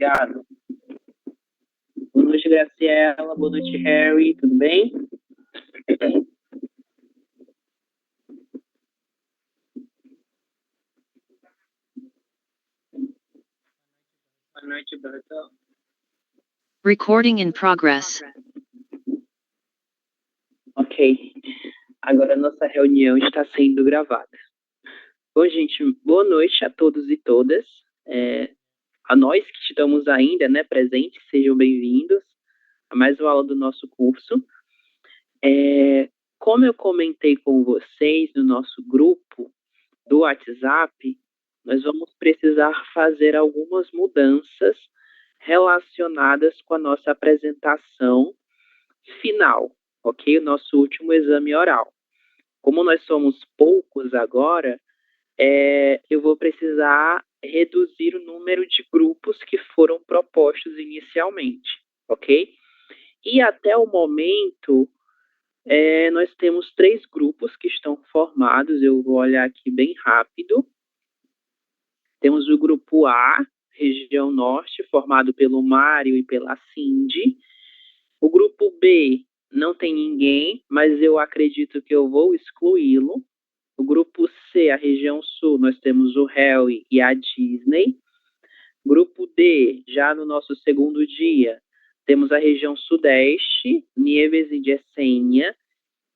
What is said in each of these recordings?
obrigado. Boa noite, Graciela. Boa noite, Harry. Tudo bem? Boa noite, Bertão. Recording in progress. Ok. Agora nossa reunião está sendo gravada. Bom, gente, boa noite a todos e todas. A nós que estamos ainda, presentes, sejam bem-vindos a mais uma aula do nosso curso. Como eu comentei com vocês no nosso grupo do WhatsApp, nós vamos precisar fazer algumas mudanças relacionadas com a nossa apresentação final, ok? O nosso último exame oral. Como nós somos poucos agora, eu vou precisar reduzir o número de grupos que foram propostos inicialmente, ok? E até o momento, nós temos 3 grupos que estão formados, eu vou olhar aqui bem rápido. Temos o grupo A, região norte, formado pelo Mário e pela Cindy. O grupo B não tem ninguém, mas eu acredito que eu vou excluí-lo. O grupo C, a região sul, nós temos o Harry e a Disney. Grupo D, já no nosso segundo dia, temos a região sudeste, Nieves e Jessênia.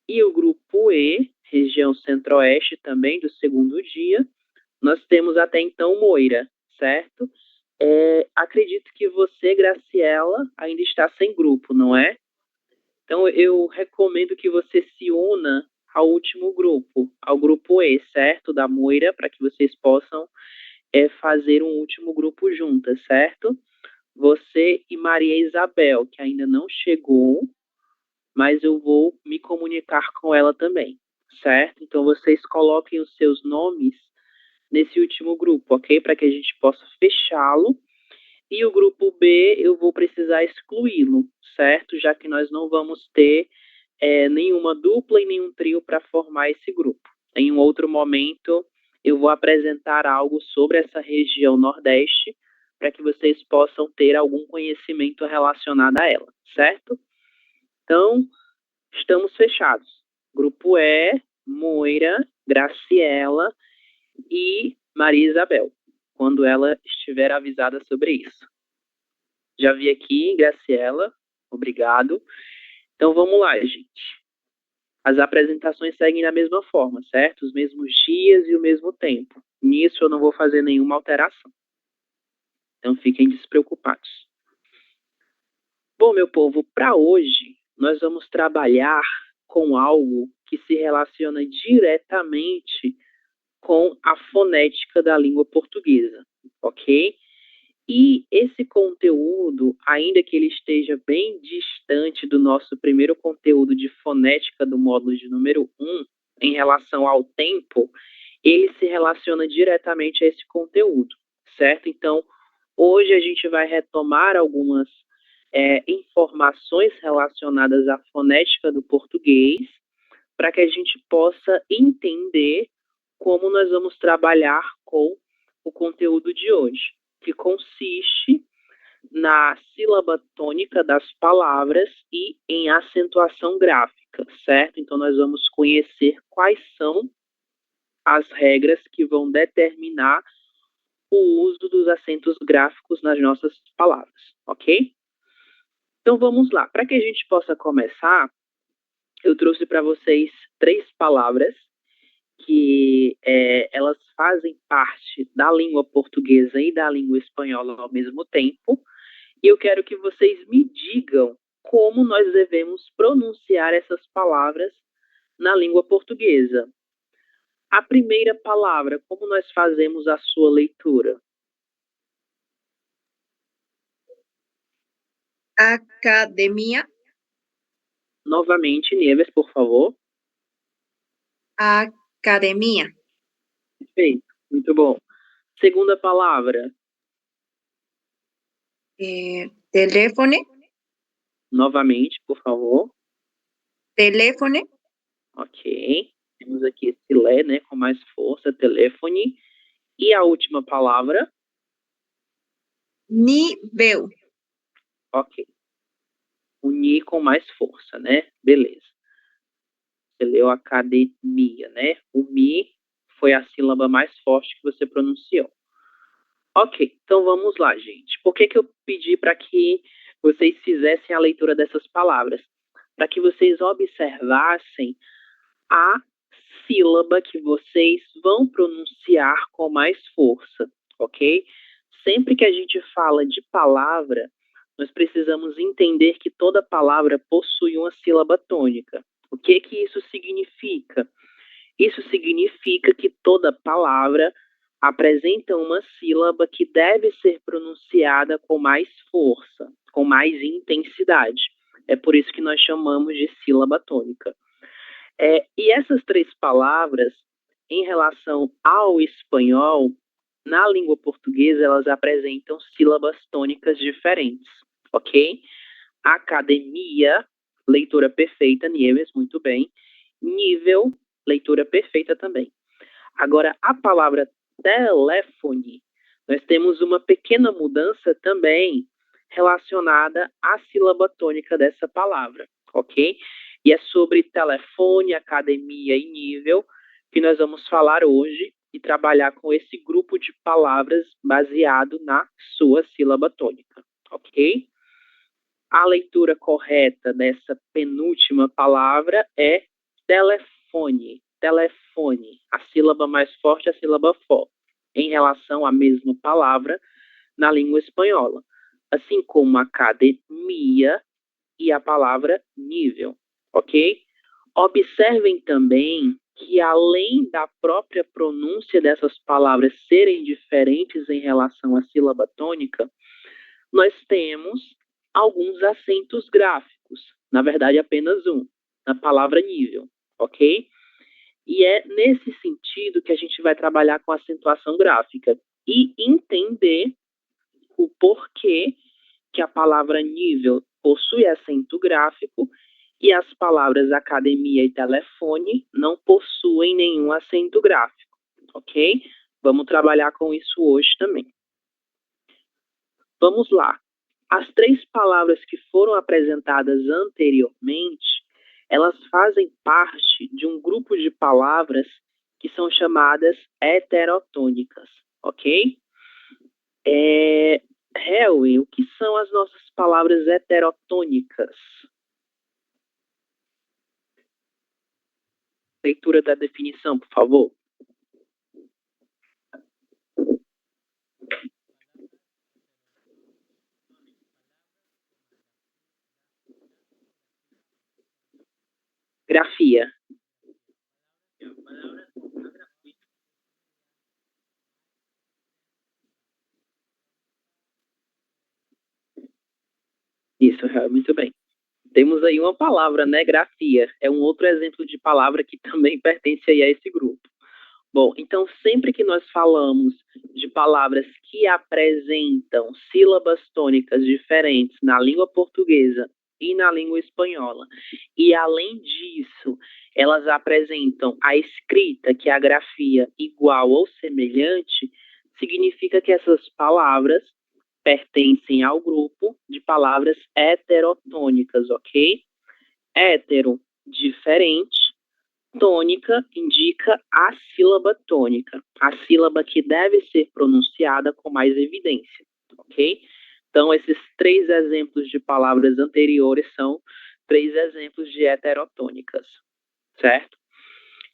E o grupo E, região centro-oeste também do segundo dia, nós temos até então Moira, certo? Acredito que você, Graciela, ainda está sem grupo, não é? Então, eu recomendo que você se una ao último grupo, ao grupo E, certo? Da Moira, para que vocês possam fazer um último grupo juntas, certo? Você e Maria Isabel, que ainda não chegou, mas eu vou me comunicar com ela também, certo? Então, vocês coloquem os seus nomes nesse último grupo, ok? Para que a gente possa fechá-lo. E o grupo B, eu vou precisar excluí-lo, certo? Já que nós não vamos ter nenhuma dupla e nenhum trio para formar esse grupo. Em um outro momento, eu vou apresentar algo sobre essa região Nordeste para que vocês possam ter algum conhecimento relacionado a ela, certo? Então, estamos fechados. Grupo E, Moira, Graciela e Maria Isabel, quando ela estiver avisada sobre isso. Já vi aqui, Graciela, obrigado. Então vamos lá, gente. As apresentações seguem da mesma forma, certo? Os mesmos dias e o mesmo tempo. Nisso eu não vou fazer nenhuma alteração. Então fiquem despreocupados. Bom, meu povo, para hoje nós vamos trabalhar com algo que se relaciona diretamente com a fonética da língua portuguesa, ok? E esse conteúdo, ainda que ele esteja bem distante do nosso primeiro conteúdo de fonética do módulo de número 1, em relação ao tempo, ele se relaciona diretamente a esse conteúdo, certo? Então, hoje a gente vai retomar algumas informações relacionadas à fonética do português, para que a gente possa entender como nós vamos trabalhar com o conteúdo de hoje, que consiste na sílaba tônica das palavras e em acentuação gráfica, certo? Então, nós vamos conhecer quais são as regras que vão determinar o uso dos acentos gráficos nas nossas palavras, ok? Então, vamos lá. Para que a gente possa começar, eu trouxe para vocês 3 palavras que elas fazem parte da língua portuguesa e da língua espanhola ao mesmo tempo, e eu quero que vocês me digam como nós devemos pronunciar essas palavras na língua portuguesa. A primeira palavra, como nós fazemos a sua leitura? Academia. Novamente, Nieves, por favor. Academia. Perfeito, muito bom. Segunda palavra. Telefone. Novamente, por favor. Telefone. Ok. Temos aqui esse lé, com mais força, telefone. E a última palavra? nível, Ok. Unir com mais força, né? Beleza. Você leu academia, né? O mi foi a sílaba mais forte que você pronunciou. Ok, então vamos lá, gente. Por que eu pedi para que vocês fizessem a leitura dessas palavras? Para que vocês observassem a sílaba que vocês vão pronunciar com mais força, ok? Sempre que a gente fala de palavra, nós precisamos entender que toda palavra possui uma sílaba tônica. O que isso significa? Isso significa que toda palavra apresenta uma sílaba que deve ser pronunciada com mais força, com mais intensidade. É por isso que nós chamamos de sílaba tônica. E essas três palavras, em relação ao espanhol, na língua portuguesa, elas apresentam sílabas tônicas diferentes, ok? Academia, leitura perfeita, Nieves, muito bem. Nível, leitura perfeita também. Agora, a palavra telefone, nós temos uma pequena mudança também relacionada à sílaba tônica dessa palavra, ok? E é sobre telefone, academia e nível que nós vamos falar hoje e trabalhar com esse grupo de palavras baseado na sua sílaba tônica, ok? A leitura correta dessa penúltima palavra é telefone. Telefone. A sílaba mais forte é a sílaba fó, em relação à mesma palavra na língua espanhola. Assim como academia e a palavra nível, ok? Observem também que, além da própria pronúncia dessas palavras serem diferentes em relação à sílaba tônica, nós temos alguns acentos gráficos, na verdade apenas um, na palavra nível, ok? E é nesse sentido que a gente vai trabalhar com acentuação gráfica e entender o porquê que a palavra nível possui acento gráfico e as palavras academia e telefone não possuem nenhum acento gráfico, ok? Vamos trabalhar com isso hoje também. Vamos lá. As três palavras que foram apresentadas anteriormente, elas fazem parte de um grupo de palavras que são chamadas heterotônicas, ok? Helwin, o que são as nossas palavras heterotônicas? Leitura da definição, por favor. Grafia. Isso, muito bem. Temos aí uma palavra, né? Grafia. É um outro exemplo de palavra que também pertence aí a esse grupo. Bom, então sempre que nós falamos de palavras que apresentam sílabas tônicas diferentes na língua portuguesa e na língua espanhola, e além disso, elas apresentam a escrita, que é a grafia, igual ou semelhante, significa que essas palavras pertencem ao grupo de palavras heterotônicas, ok? Hétero, diferente. Tônica indica a sílaba tônica, a sílaba que deve ser pronunciada com mais evidência, ok? Então, esses três exemplos de palavras anteriores são três exemplos de heterotônicas, certo?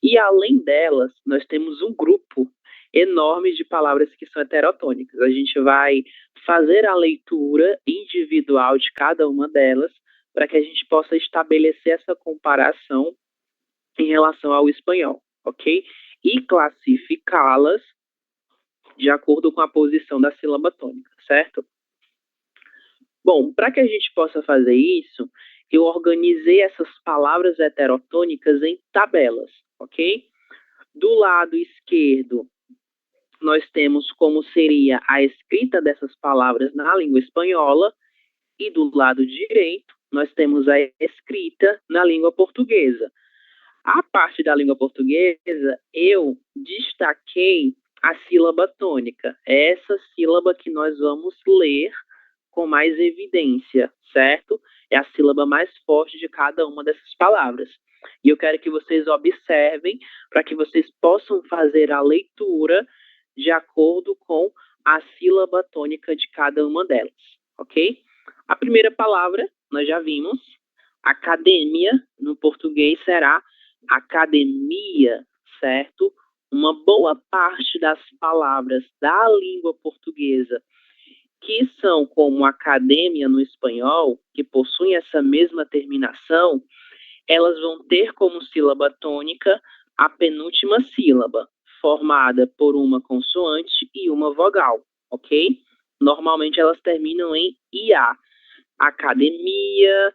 E além delas, nós temos um grupo enorme de palavras que são heterotônicas. A gente vai fazer a leitura individual de cada uma delas para que a gente possa estabelecer essa comparação em relação ao espanhol, ok? E classificá-las de acordo com a posição da sílaba tônica, certo? Bom, para que a gente possa fazer isso, eu organizei essas palavras heterotônicas em tabelas, ok? Do lado esquerdo, nós temos como seria a escrita dessas palavras na língua espanhola, e do lado direito, nós temos a escrita na língua portuguesa. A parte da língua portuguesa, eu destaquei a sílaba tônica. É essa sílaba que nós vamos ler com mais evidência, certo? É a sílaba mais forte de cada uma dessas palavras. E eu quero que vocês observem para que vocês possam fazer a leitura de acordo com a sílaba tônica de cada uma delas, ok? A primeira palavra, nós já vimos, academia, no português será academia, certo? Uma boa parte das palavras da língua portuguesa que são como academia no espanhol, que possuem essa mesma terminação, elas vão ter como sílaba tônica a penúltima sílaba, formada por uma consoante e uma vogal, ok? Normalmente elas terminam em IA. Academia,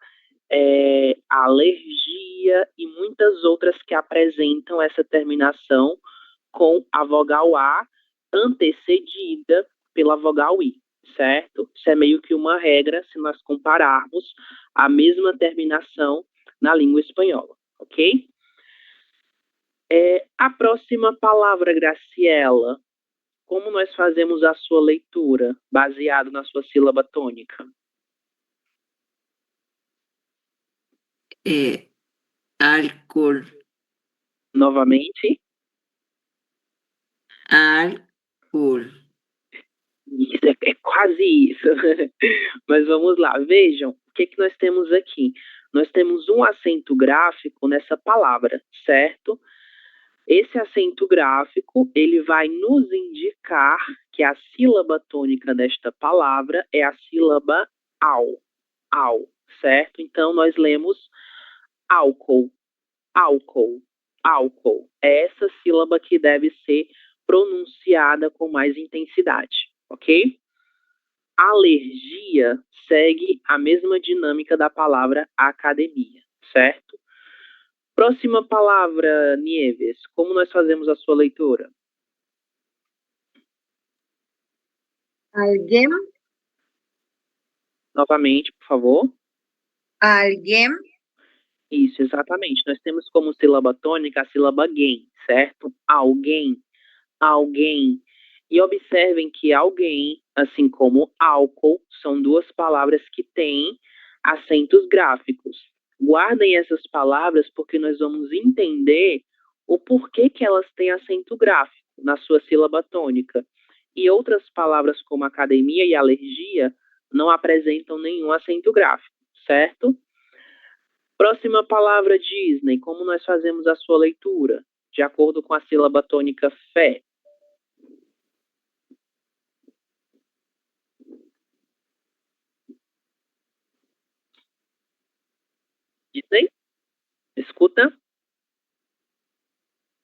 alergia e muitas outras que apresentam essa terminação com a vogal A antecedida pela vogal I, certo? Isso é meio que uma regra se nós compararmos a mesma terminação na língua espanhola, ok? A próxima palavra, Graciela, como nós fazemos a sua leitura baseado na sua sílaba tônica? Álcool. Novamente. Álcool. Isso, é quase isso. Mas vamos lá, vejam, o que nós temos aqui? Nós temos um acento gráfico nessa palavra, certo? Esse acento gráfico, ele vai nos indicar que a sílaba tônica desta palavra é a sílaba ao, certo? Então, nós lemos álcool, álcool, álcool. É essa sílaba que deve ser pronunciada com mais intensidade, ok? Alergia segue a mesma dinâmica da palavra academia, certo? Próxima palavra, Nieves. Como nós fazemos a sua leitura? Alguém. Novamente, por favor. Alguém. Isso, exatamente. Nós temos como sílaba tônica a sílaba alguém, certo? Alguém, alguém. E observem que alguém, assim como álcool, são duas palavras que têm acentos gráficos. Guardem essas palavras porque nós vamos entender o porquê que elas têm acento gráfico na sua sílaba tônica. E outras palavras como academia e alergia não apresentam nenhum acento gráfico, certo? Próxima palavra, Disney. Como nós fazemos a sua leitura? De acordo com a sílaba tônica fé. Disney? Escuta?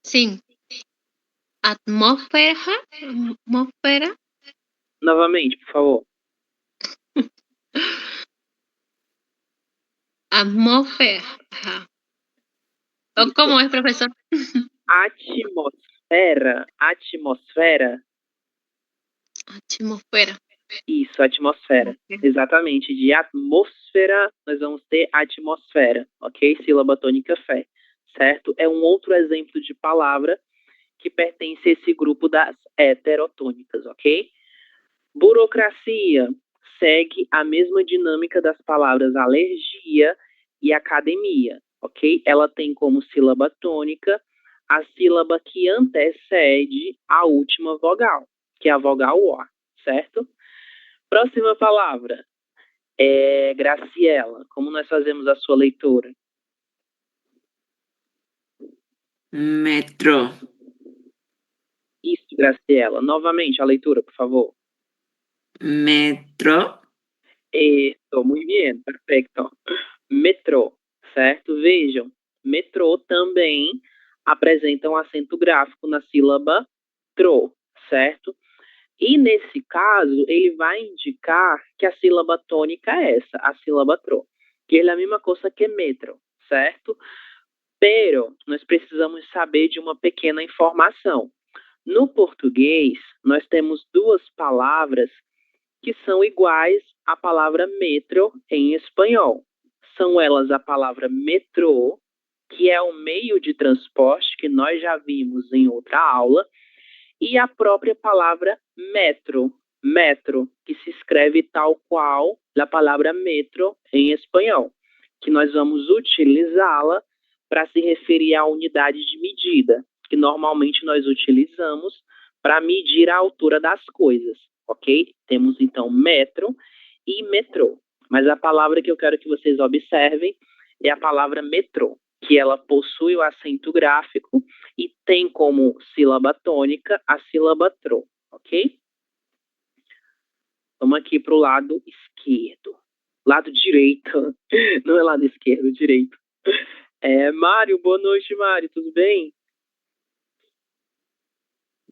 Sim. Atmósfera. Atmósfera. Novamente, por favor. Atmósfera. ¿O cómo es, profesor? Atmosfera. Atmosfera. Atmósfera. Isso, atmosfera. Exatamente. De atmosfera, nós vamos ter atmosfera, ok? Sílaba tônica fé, certo? É um outro exemplo de palavra que pertence a esse grupo das heterotônicas, ok? Burocracia segue a mesma dinâmica das palavras alergia e academia, ok? Ela tem como sílaba tônica a sílaba que antecede a última vogal, que é a vogal O, certo? Próxima palavra é Graciela. Como nós fazemos a sua leitura? Metro. Isso, Graciela. Novamente, a leitura, por favor. Metro. Isso, muito bem, perfeito. Metrô, certo? Vejam, metrô também apresenta um acento gráfico na sílaba tro, certo? E nesse caso, ele vai indicar que a sílaba tônica é essa, a sílaba tro, que é a mesma coisa que metro, certo? Pero nós precisamos saber de uma pequena informação. No português, nós temos duas palavras que são iguais à palavra metro em espanhol. São elas a palavra metrô, que é o meio de transporte que nós já vimos em outra aula, e a própria palavra metro, metro, que se escreve tal qual a palavra metro em espanhol, que nós vamos utilizá-la para se referir à unidade de medida, que normalmente nós utilizamos para medir a altura das coisas, ok? Temos então metro e metrô, mas a palavra que eu quero que vocês observem é a palavra metrô, que ela possui o acento gráfico e tem como sílaba tônica a sílaba tro, ok? Vamos aqui para o lado esquerdo. Lado direito, não é lado esquerdo, direito. Mário, boa noite, Mário, tudo bem?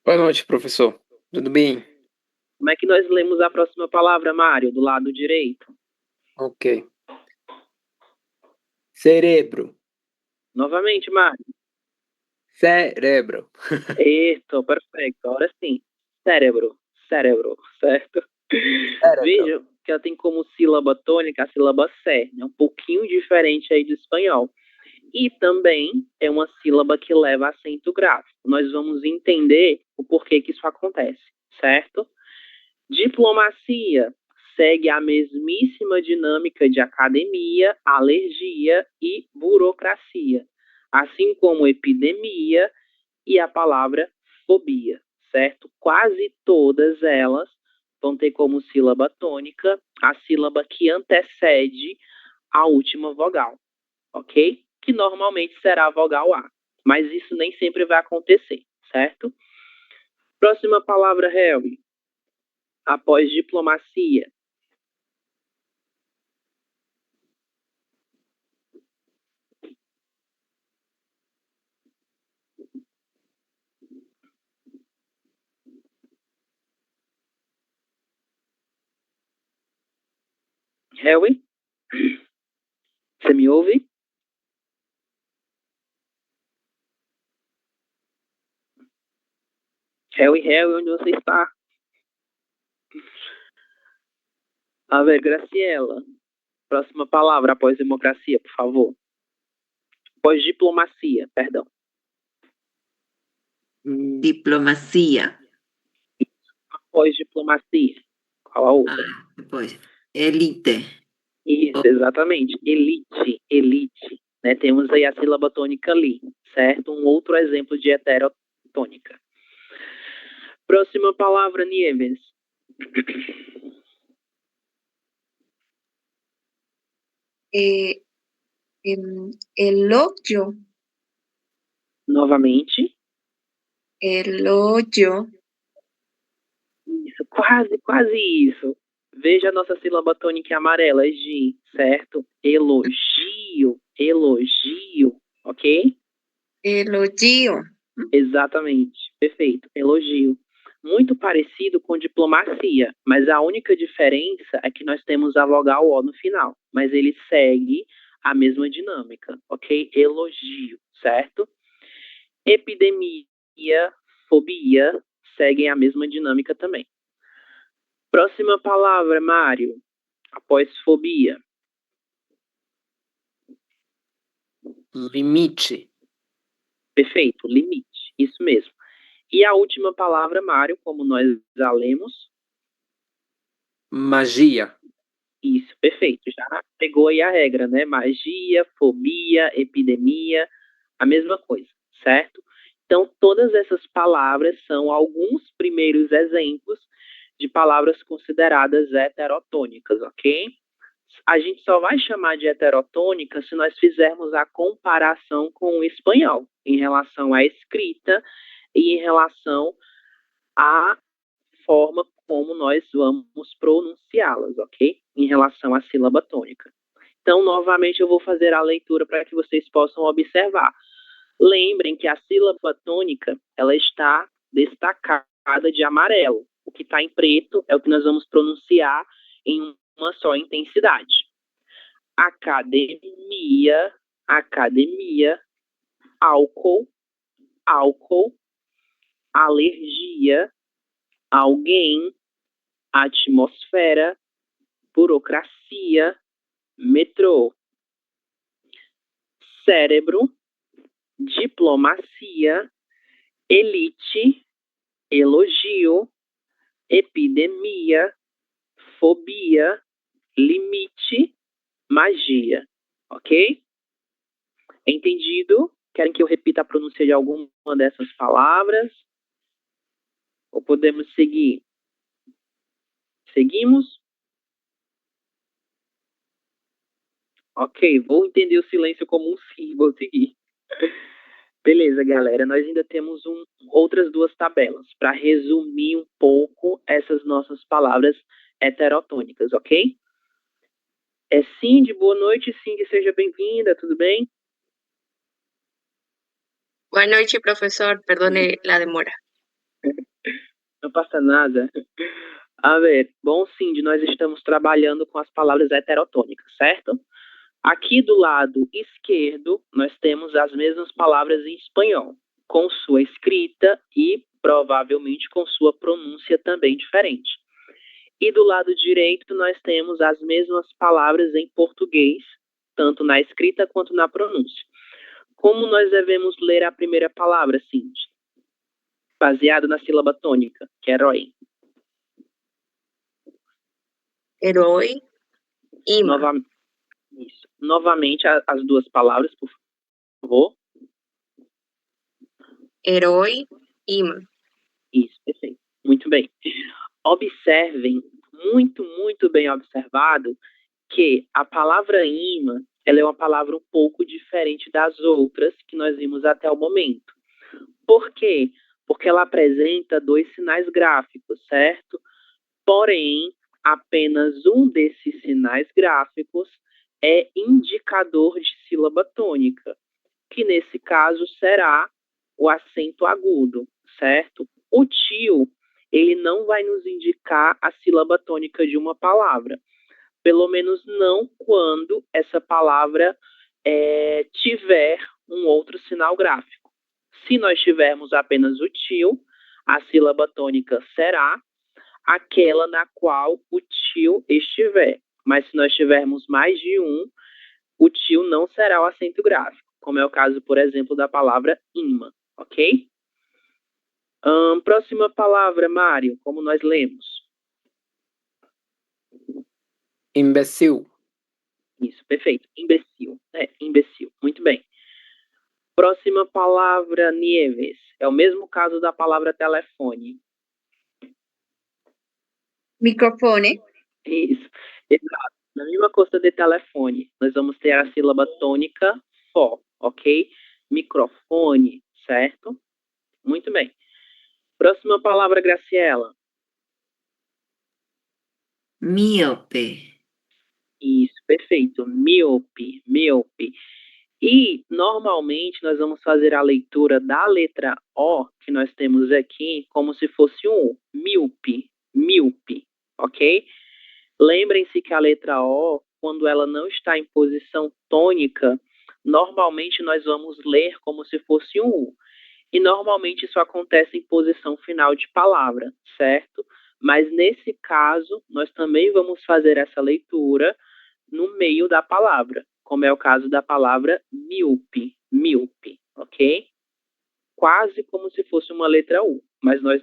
Boa noite, professor. Tudo bem? Como é que nós lemos a próxima palavra, Mário, do lado direito? Ok. Cerebro. Novamente, Mário. Cérebro. Isso, perfeito. Agora sim. Cérebro, cérebro, certo? Veja que ela tem como sílaba tônica a sílaba sé, né? Um pouquinho diferente aí do espanhol. E também é uma sílaba que leva acento gráfico. Nós vamos entender o porquê que isso acontece, certo? Diplomacia segue a mesmíssima dinâmica de academia, alergia e burocracia, assim como epidemia e a palavra fobia, certo? Quase todas elas vão ter como sílaba tônica a sílaba que antecede a última vogal, ok? Que normalmente será a vogal A, mas isso nem sempre vai acontecer, certo? Próxima palavra, Harry. Após diplomacia. Harry? Você me ouve? Harry, onde você está? A ver, Graciela. Próxima palavra após democracia, por favor. Após diplomacia, perdão. Diplomacia. Após diplomacia. Qual a outra? Depois. Elite. Isso, exatamente. Elite, elite. Né? Temos aí a sílaba tônica li, certo? Um outro exemplo de heterotônica. Próxima palavra, Nieves. Elogio. Novamente. Elogio. Isso, quase isso. Veja a nossa sílaba tônica amarela, G, certo? Elogio, elogio, ok? Elogio. Exatamente, perfeito, elogio. Muito parecido com diplomacia, mas a única diferença é que nós temos a vogal O no final, mas ele segue a mesma dinâmica, ok? Elogio, certo? Epidemia, fobia, seguem a mesma dinâmica também. Próxima palavra, Mário, após fobia. Limite. Perfeito, limite, isso mesmo. E a última palavra, Mário, como nós já lemos. Magia. Isso, perfeito. Já pegou aí a regra, né? Magia, fobia, epidemia, a mesma coisa, certo? Então, todas essas palavras são alguns primeiros exemplos de palavras consideradas heterotônicas, ok? A gente só vai chamar de heterotônica se nós fizermos a comparação com o espanhol, em relação à escrita e em relação à forma como nós vamos pronunciá-las, ok? Em relação à sílaba tônica. Então, novamente, eu vou fazer a leitura para que vocês possam observar. Lembrem que a sílaba tônica, ela está destacada de amarelo. O que está em preto é o que nós vamos pronunciar em uma só intensidade. Academia, academia, álcool, álcool, alergia, alguém, atmosfera, burocracia, metrô, cérebro, diplomacia, elite, elogio, epidemia, fobia, limite, magia. Ok? Entendido? Querem que eu repita a pronúncia de alguma dessas palavras? Ou podemos seguir? Seguimos? Ok, vou entender o silêncio como um sim, vou seguir. Beleza, galera, nós ainda temos outras duas tabelas para resumir um pouco essas nossas palavras heterotônicas, ok? Cindy, boa noite, Cindy, seja bem-vinda, tudo bem? Buenas noches, profesor. Perdone la demora. Não passa nada. A ver, bom, Cindy, nós estamos trabalhando com as palavras heterotônicas, certo? Aqui do lado esquerdo, nós temos as mesmas palavras em espanhol, com sua escrita e provavelmente com sua pronúncia também diferente. E do lado direito, nós temos as mesmas palavras em português, tanto na escrita quanto na pronúncia. Como nós devemos ler a primeira palavra, Cindy? Baseado na sílaba tônica, que é herói. Herói, ima. Isso. Novamente, as duas palavras, por favor. Herói, ima. Isso, perfeito. Muito bem. Observem, muito bem observado, que a palavra imã, ela é uma palavra um pouco diferente das outras que nós vimos até o momento. Por quê? Porque ela apresenta dois sinais gráficos, certo? Porém, apenas um desses sinais gráficos é indicador de sílaba tônica, que nesse caso será o acento agudo, certo? O tio, ele não vai nos indicar a sílaba tônica de uma palavra, pelo menos não quando essa palavra tiver um outro sinal gráfico. Se nós tivermos apenas o tio, a sílaba tônica será aquela na qual o tio estiver. Mas se nós tivermos mais de um, o tio não será o acento gráfico, como é o caso, por exemplo, da palavra imã, ok? Próxima palavra, Mário, como nós lemos? Imbecil. Isso, perfeito. Imbecil. Imbecil. Muito bem. Próxima palavra, Nieves. É o mesmo caso da palavra telefone. Microfone. Isso, exato. Na mesma coisa de telefone, nós vamos ter a sílaba tônica fó, ok? Microfone, certo? Muito bem. Próxima palavra, Graciela. Míope. Isso, perfeito. Míope, míope. E, normalmente, nós vamos fazer a leitura da letra O, que nós temos aqui, como se fosse um U. Míope, míope, ok? Lembrem-se que a letra O, quando ela não está em posição tônica, normalmente nós vamos ler como se fosse um U. E normalmente isso acontece em posição final de palavra, certo? Mas nesse caso, nós também vamos fazer essa leitura no meio da palavra, como é o caso da palavra míope, míope, ok? Quase como se fosse uma letra U, mas nós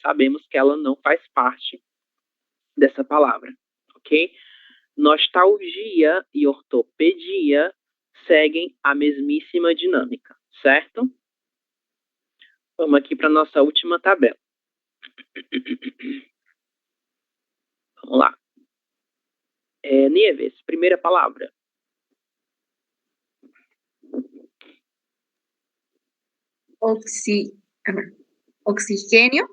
sabemos que ela não faz parte dessa palavra, ok? Nostalgia e ortopedia seguem a mesmíssima dinâmica, certo? Vamos aqui para a nossa última tabela. Vamos lá. Nieves, primeira palavra. Oxigênio.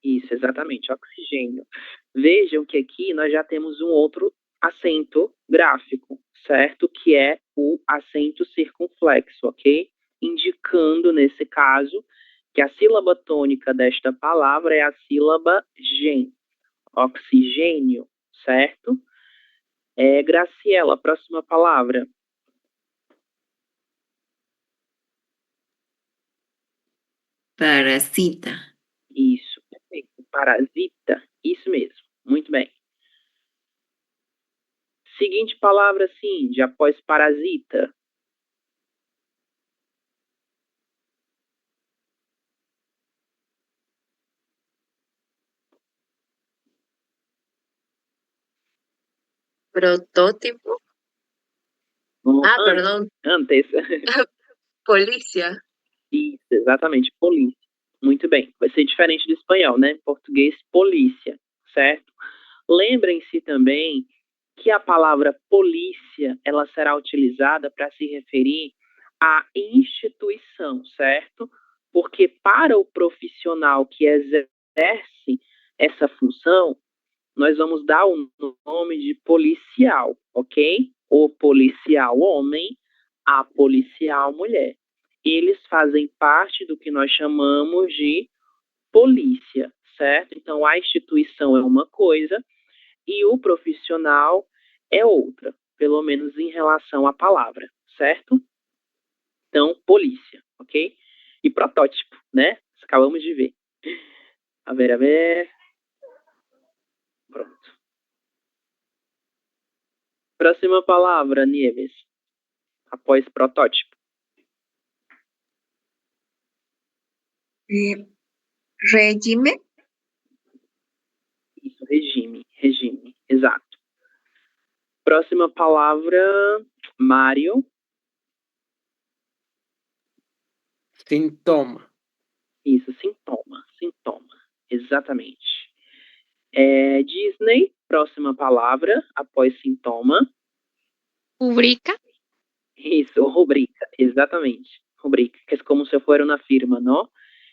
Isso, exatamente, oxigênio. Vejam que aqui nós já temos um outro acento gráfico, certo? Que é o acento circunflexo, ok? Indicando, nesse caso, que a sílaba tônica desta palavra é a sílaba gen, oxigênio, certo? Graciela, próxima palavra. Parasita. Isso, perfeito. Parasita, isso mesmo, muito bem. Seguinte palavra, Cindy, após parasita. Protótipo. No, Perdón. Antes. Polícia. Isso, exatamente, polícia. Muito bem. Vai ser diferente do espanhol, né? Em português, polícia, certo? Lembrem-se também que a palavra polícia, ela será utilizada para se referir à instituição, certo? Porque para o profissional que exerce essa função, nós vamos dar o nome de policial, ok? O policial homem, a policial mulher. Eles fazem parte do que nós chamamos de polícia, certo? Então, a instituição é uma coisa e o profissional é outra, pelo menos em relação à palavra, certo? Então, polícia, ok? E protótipo, né? Acabamos de ver. A ver. Pronto. Próxima palavra, Nieves. Após protótipo. Regime. Isso, regime, exato. Próxima palavra, Mário. Sintoma. Isso, sintoma, exatamente. Disney, próxima palavra, após sintoma. Rubrica. Isso, rubrica, exatamente. Rubrica, que é como se fosse uma firma, não?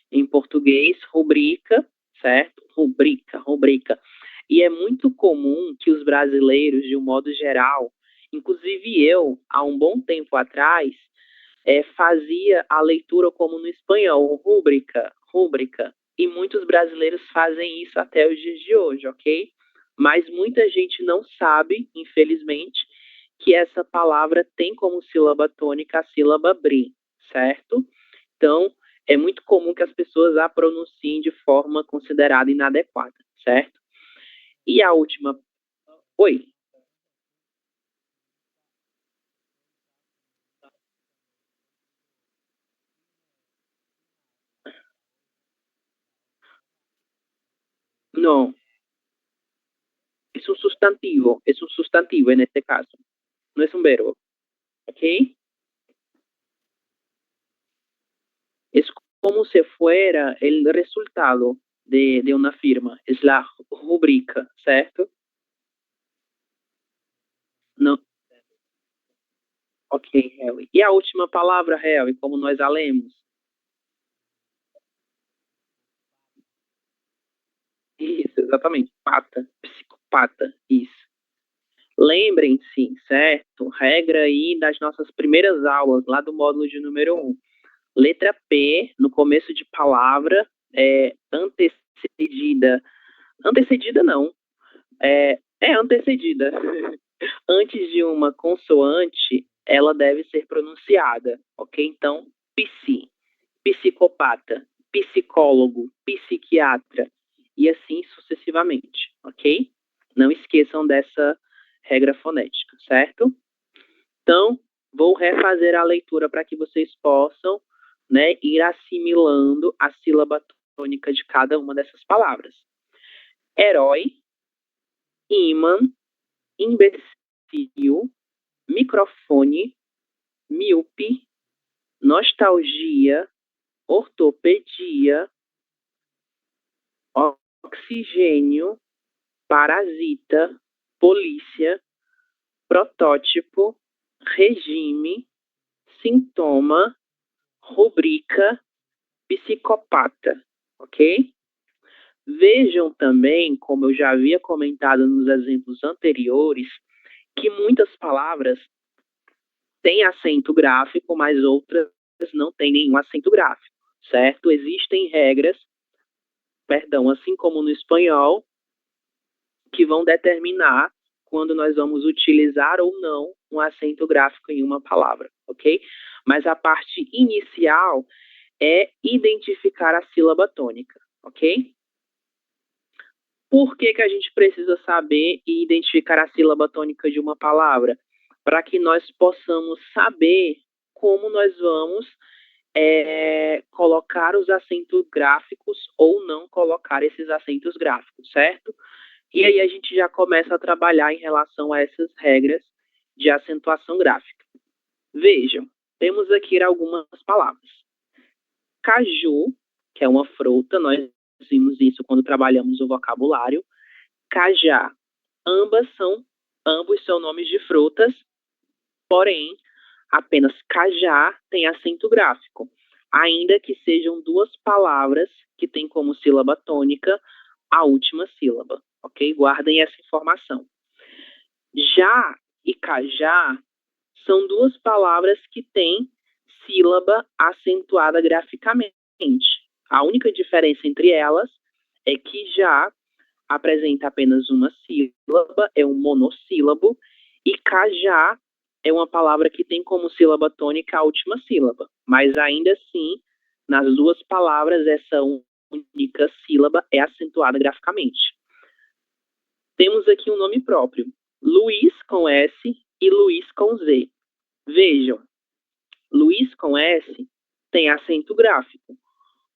Em português, rubrica, certo? Rubrica. E é muito comum que os brasileiros, de um modo geral, inclusive eu, há um bom tempo atrás, fazia a leitura como no espanhol, rúbrica. E muitos brasileiros fazem isso até os dias de hoje, ok? Mas muita gente não sabe, infelizmente, que essa palavra tem como sílaba tônica a sílaba bri, certo? Então, é muito comum que as pessoas a pronunciem de forma considerada inadequada, certo? E a última... Oi? No. Es un sustantivo en este caso. No es un verbo. ¿Ok? Es como si fuera el resultado de una firma. Es la rubrica, ¿cierto? No. Ok, Harry. E a última palavra, Harry, como nós a lemos? Isso, exatamente. Pata, psicopata, isso. Lembrem-se, certo? Regra aí das nossas primeiras aulas, lá do módulo de número 1. Letra P, no começo de palavra, antecedida. Antecedida não. Antecedida. Antes de uma consoante, ela deve ser pronunciada, ok? Então, psi, psicopata, psicólogo, psiquiatra, e assim sucessivamente, ok? Não esqueçam dessa regra fonética, certo? Então, vou refazer a leitura para que vocês possam, né, ir assimilando a sílaba tônica de cada uma dessas palavras. Herói, imã, imbecil, microfone, míope, nostalgia, ortopedia, oxigênio, parasita, polícia, protótipo, regime, sintoma, rubrica, psicopata, ok? Vejam também, como eu já havia comentado nos exemplos anteriores, que muitas palavras têm acento gráfico, mas outras não têm nenhum acento gráfico, certo? Existem regras, assim como no espanhol, que vão determinar quando nós vamos utilizar ou não um acento gráfico em uma palavra, ok? Mas a parte inicial é identificar a sílaba tônica, ok? Por que a gente precisa saber e identificar a sílaba tônica de uma palavra? Para que nós possamos saber como nós vamos colocar os acentos gráficos ou não colocar esses acentos gráficos, certo? E aí a gente já começa a trabalhar em relação a essas regras de acentuação gráfica. Vejam, temos aqui algumas palavras. Caju, que é uma fruta, nós vimos isso quando trabalhamos o vocabulário. Cajá, ambos são nomes de frutas, porém, apenas cajá tem acento gráfico, ainda que sejam duas palavras que têm como sílaba tônica a última sílaba, ok? Guardem essa informação. Já e cajá são duas palavras que têm sílaba acentuada graficamente. A única diferença entre elas é que já apresenta apenas uma sílaba, é um monossílabo, e cajá é uma palavra que tem como sílaba tônica a última sílaba, mas ainda assim, nas duas palavras, essa única sílaba é acentuada graficamente. Temos aqui um nome próprio, Luiz com S e Luiz com Z. Vejam, Luiz com S tem acento gráfico,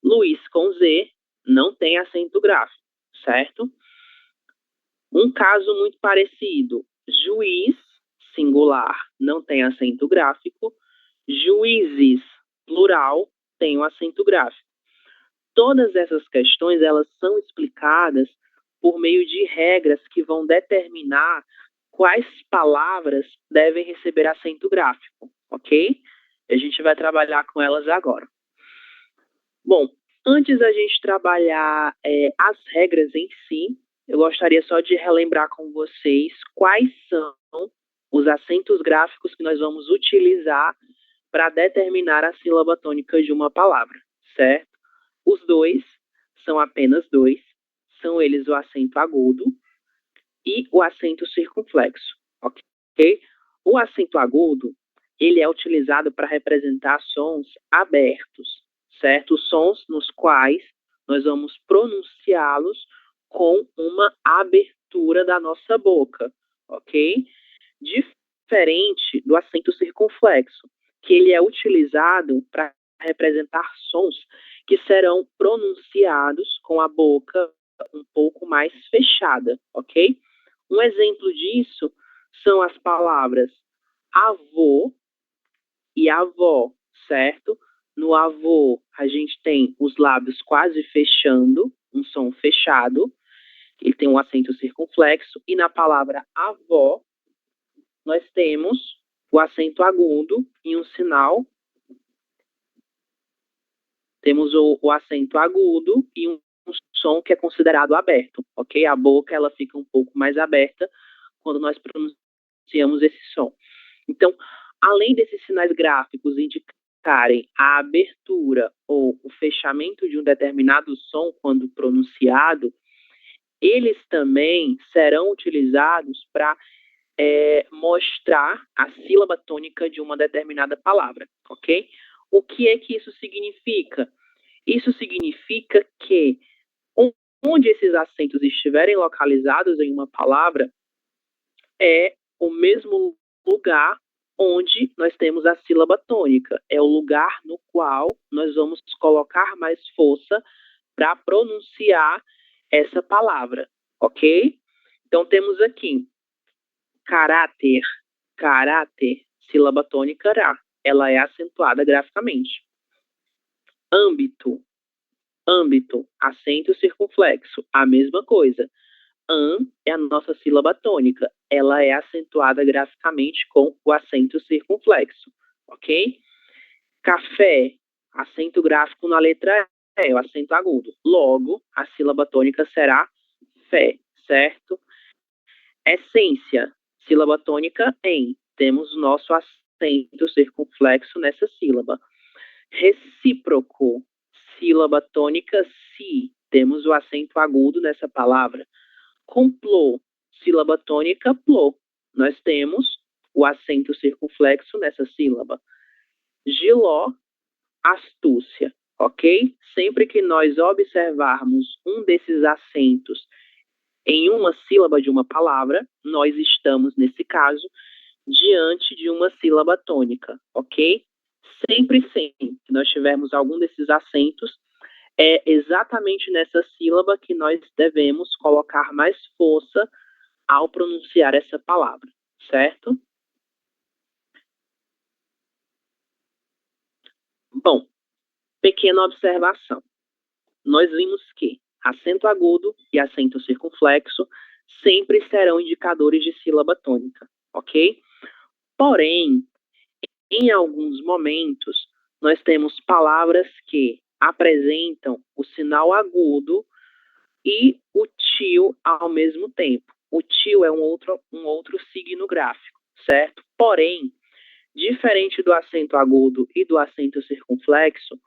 Luiz com Z não tem acento gráfico, certo? Um caso muito parecido, juiz, singular, não tem acento gráfico, juízes, plural, tem um acento gráfico. Todas essas questões, elas são explicadas por meio de regras que vão determinar quais palavras devem receber acento gráfico, ok? A gente vai trabalhar com elas agora. Bom, antes da gente trabalhar as regras em si, eu gostaria só de relembrar com vocês quais são os acentos gráficos que nós vamos utilizar para determinar a sílaba tônica de uma palavra, certo? Os dois, são apenas dois, são eles o acento agudo e o acento circunflexo, ok? O acento agudo, ele é utilizado para representar sons abertos, certo? Os sons nos quais nós vamos pronunciá-los com uma abertura da nossa boca, ok? Diferente do acento circunflexo, que ele é utilizado para representar sons que serão pronunciados com a boca um pouco mais fechada, ok? Um exemplo disso são as palavras avô e avó, certo? No avô, a gente tem os lábios quase fechando, um som fechado, ele tem um acento circunflexo, e na palavra avó, nós temos o acento agudo em um sinal, temos o acento agudo e um som que é considerado aberto, ok? A boca, ela fica um pouco mais aberta quando nós pronunciamos esse som. Então, além desses sinais gráficos indicarem a abertura ou o fechamento de um determinado som quando pronunciado, eles também serão utilizados para mostrar a sílaba tônica de uma determinada palavra, ok? O que é que isso significa? Isso significa que onde esses acentos estiverem localizados em uma palavra é o mesmo lugar onde nós temos a sílaba tônica. É o lugar no qual nós vamos colocar mais força para pronunciar essa palavra, ok? Então, temos aqui caráter, sílaba tônica ra. Ela é acentuada graficamente. Âmbito, acento circunflexo, a mesma coisa. É a nossa sílaba tônica. Ela é acentuada graficamente com o acento circunflexo, ok? Café, acento gráfico na letra E, o acento agudo. Logo, a sílaba tônica será fé, certo? Essência, sílaba tônica em. Temos o nosso acento circunflexo nessa sílaba. Recíproco, sílaba tônica si. Temos o acento agudo nessa palavra. Complô, sílaba tônica plô. Nós temos o acento circunflexo nessa sílaba. Giló, astúcia, ok? Sempre que nós observarmos um desses acentos em uma sílaba de uma palavra, nós estamos, nesse caso, diante de uma sílaba tônica, ok? Sempre que nós tivermos algum desses acentos, é exatamente nessa sílaba que nós devemos colocar mais força ao pronunciar essa palavra, certo? Bom, pequena observação. Nós vimos que acento agudo e acento circunflexo sempre serão indicadores de sílaba tônica, ok? Porém, em alguns momentos, nós temos palavras que apresentam o sinal agudo e o tio ao mesmo tempo. O tio é um outro signo gráfico, certo? Porém, diferente do acento agudo e do acento circunflexo,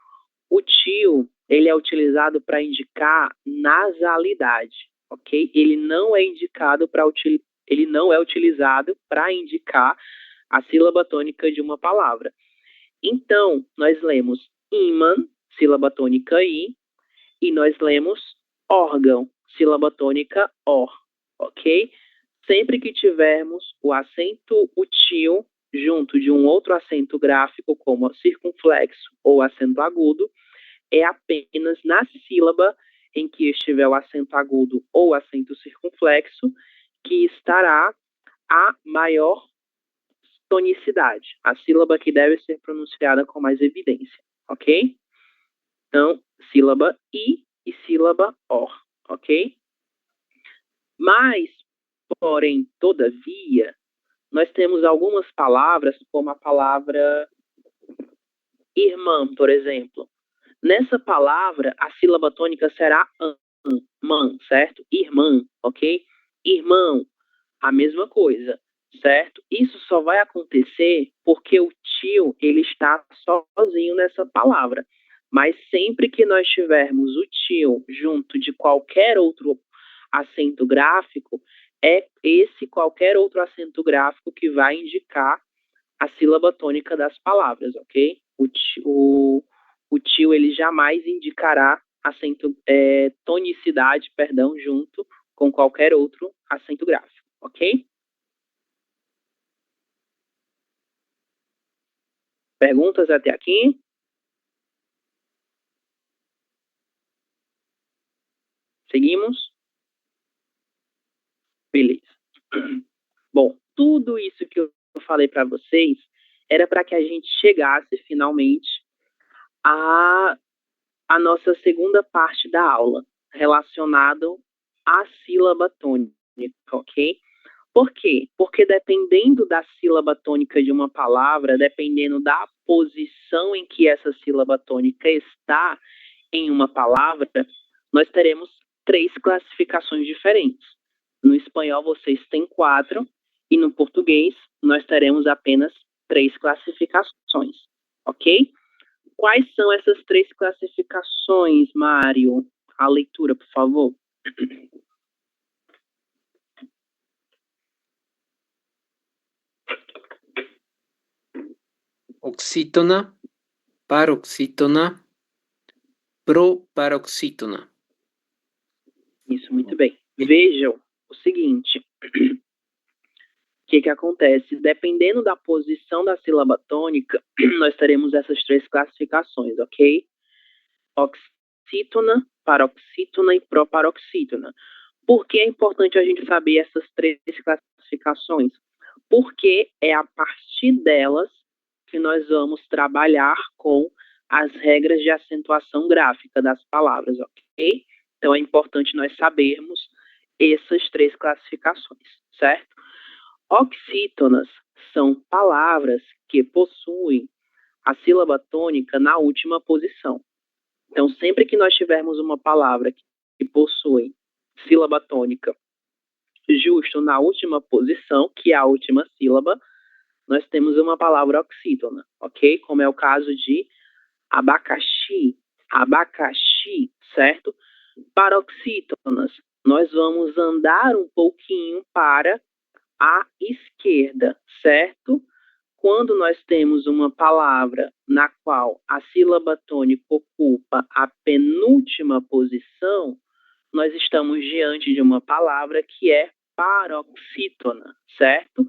o tio ele é utilizado para indicar nasalidade, ok? Ele não é utilizado para indicar a sílaba tônica de uma palavra. Então, nós lemos ímã, sílaba tônica I, e nós lemos órgão, sílaba tônica OR, ok? Sempre que tivermos o acento util junto de um outro acento gráfico, como circunflexo ou acento agudo, é apenas na sílaba em que estiver o acento agudo ou acento circunflexo que estará a maior tonicidade, a sílaba que deve ser pronunciada com mais evidência, ok? Então, sílaba I e sílaba OR, ok? Mas, porém, todavia, nós temos algumas palavras, como a palavra irmã, por exemplo. Nessa palavra, a sílaba tônica será man, certo? Irmã, ok? Irmão, a mesma coisa, certo? Isso só vai acontecer porque o tio, ele está sozinho nessa palavra. Mas sempre que nós tivermos o tio junto de qualquer outro acento gráfico, é esse qualquer outro acento gráfico que vai indicar a sílaba tônica das palavras, ok? O tio ele jamais indicará tonicidade, junto com qualquer outro acento gráfico, ok? Perguntas até aqui? Seguimos? Beleza. Bom, tudo isso que eu falei para vocês era para que a gente chegasse finalmente à nossa segunda parte da aula, relacionado à sílaba tônica, ok? Por quê? Porque dependendo da sílaba tônica de uma palavra, dependendo da posição em que essa sílaba tônica está em uma palavra, nós teremos 3 classificações diferentes. No espanhol, vocês têm 4, e no português, nós teremos apenas 3 classificações, ok? Quais são essas 3 classificações, Mário? A leitura, por favor. Oxítona, paroxítona, proparoxítona. Isso, muito bem. Vejam o seguinte. O que acontece? Dependendo da posição da sílaba tônica, nós teremos essas 3 classificações, ok? Oxítona, paroxítona e proparoxítona. Por que é importante a gente saber essas 3 classificações? Porque é a partir delas que nós vamos trabalhar com as regras de acentuação gráfica das palavras, ok? Então, é importante nós sabermos essas 3 classificações, certo? Oxítonas são palavras que possuem a sílaba tônica na última posição. Então, sempre que nós tivermos uma palavra que possui sílaba tônica justo na última posição, que é a última sílaba, nós temos uma palavra oxítona, ok? Como é o caso de abacaxi, certo? Paroxítonas, nós vamos andar um pouquinho para a esquerda, certo? Quando nós temos uma palavra na qual a sílaba tônica ocupa a penúltima posição, nós estamos diante de uma palavra que é paroxítona, certo?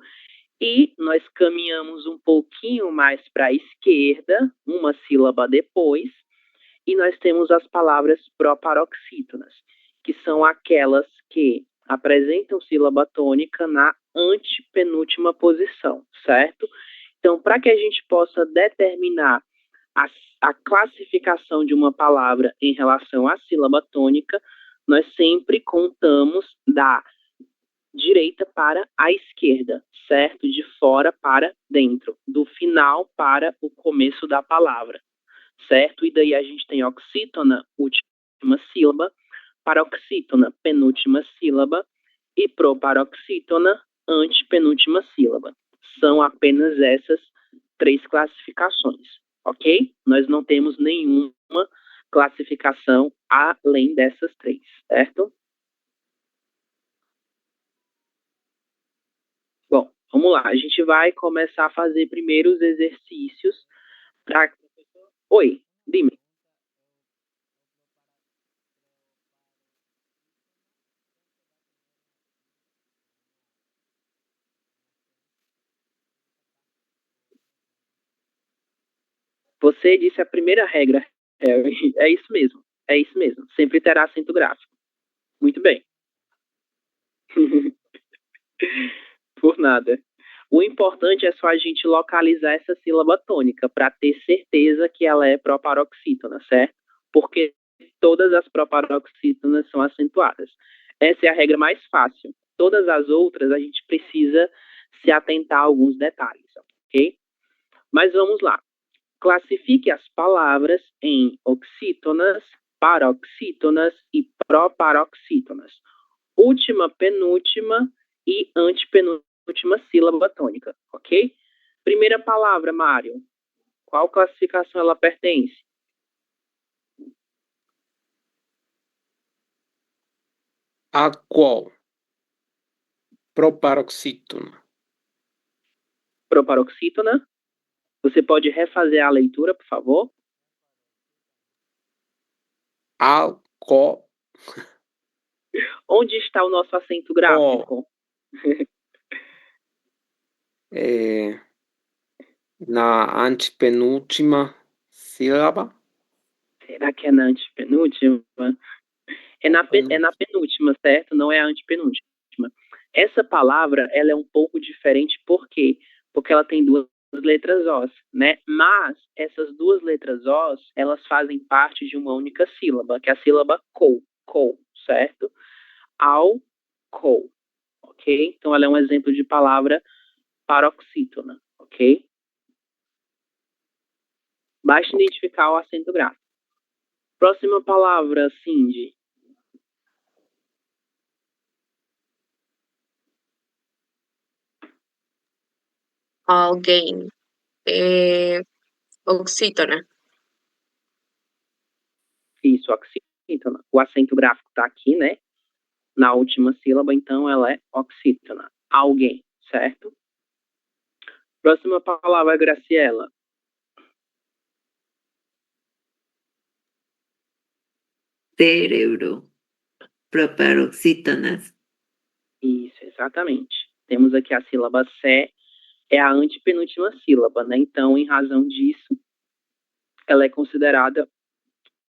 E nós caminhamos um pouquinho mais para a esquerda, uma sílaba depois, E nós temos as palavras proparoxítonas, que são aquelas que apresentam sílaba tônica na antepenúltima posição, certo? Então, para que a gente possa determinar a classificação de uma palavra em relação à sílaba tônica, nós sempre contamos da direita para a esquerda, certo? De fora para dentro, do final para o começo da palavra, certo? E daí a gente tem oxítona, última sílaba, paroxítona, penúltima sílaba, e proparoxítona, antepenúltima sílaba. São apenas essas 3 classificações, ok? Nós não temos nenhuma classificação além dessas 3, certo? Bom, vamos lá. A gente vai começar a fazer primeiro os exercícios para... Oi, dime. Você disse a primeira regra. É isso mesmo. É isso mesmo. Sempre terá acento gráfico. Muito bem. Por nada. O importante é só a gente localizar essa sílaba tônica para ter certeza que ela é proparoxítona, certo? Porque todas as proparoxítonas são acentuadas. Essa é a regra mais fácil. Todas as outras a gente precisa se atentar a alguns detalhes, ok? Mas vamos lá. Classifique as palavras em oxítonas, paroxítonas e proparoxítonas. Última, penúltima e antepenúltima sílaba tônica, ok? Primeira palavra, Mário. Qual classificação ela pertence? A qual? Proparoxítona. Proparoxítona. Você pode refazer a leitura, por favor? Alco. Onde está o nosso acento gráfico? Na antepenúltima sílaba. Será que é na antepenúltima? É na penúltima, certo? Não é a antepenúltima. Essa palavra, ela é um pouco diferente, por quê? Porque ela tem 2 letras Os, né? Mas essas 2 letras Os, elas fazem parte de uma única sílaba, que é a sílaba cou, certo? Cou, ok? Então ela é um exemplo de palavra paroxítona, ok? Basta identificar o acento gráfico. Próxima palavra, Cindy. Alguém. Oxítona. Isso, oxítona. O acento gráfico está aqui, né? Na última sílaba, então ela é oxítona. Alguém, certo? Próxima palavra, Graciela. Cérebro. Proparoxítonas. Isso, exatamente. Temos aqui a sílaba sé, é a antepenúltima sílaba, né? Então, em razão disso, ela é considerada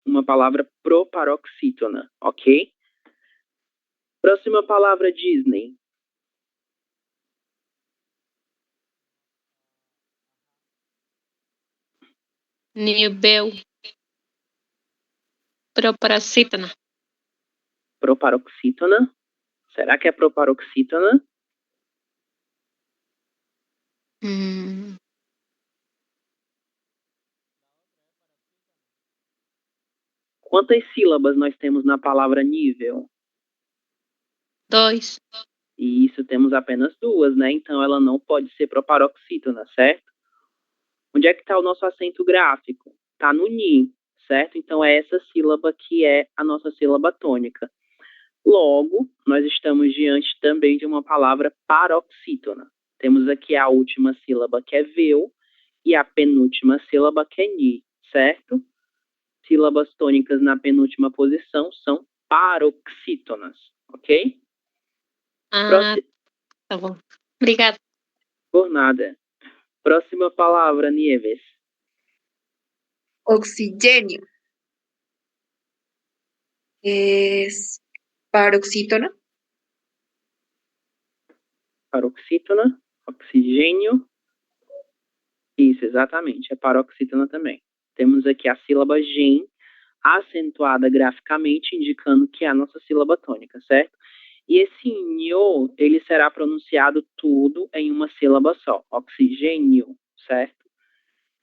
uma palavra proparoxítona, ok? Próxima palavra, Disney. Nível. Proparasítona. Proparoxítona. Será que é proparoxítona? Quantas sílabas nós temos na palavra nível? 2. E isso temos apenas 2, né? Então ela não pode ser proparoxítona, certo? Onde é que está o nosso acento gráfico? Está no ni, certo? Então é essa sílaba que é a nossa sílaba tônica. Logo, nós estamos diante também de uma palavra paroxítona. Temos aqui a última sílaba que é veu e a penúltima sílaba que é ni, certo? Sílabas tônicas na penúltima posição são paroxítonas, ok? Tá bom. Obrigada. Por nada. Próxima palavra, Nieves. Oxigênio. Es paroxítona. Paroxítona, oxigênio. Isso, exatamente, é paroxítona também. Temos aqui a sílaba gen, acentuada graficamente, indicando que é a nossa sílaba tônica, certo? E esse nho, ele será pronunciado tudo em uma sílaba só, oxigênio, certo?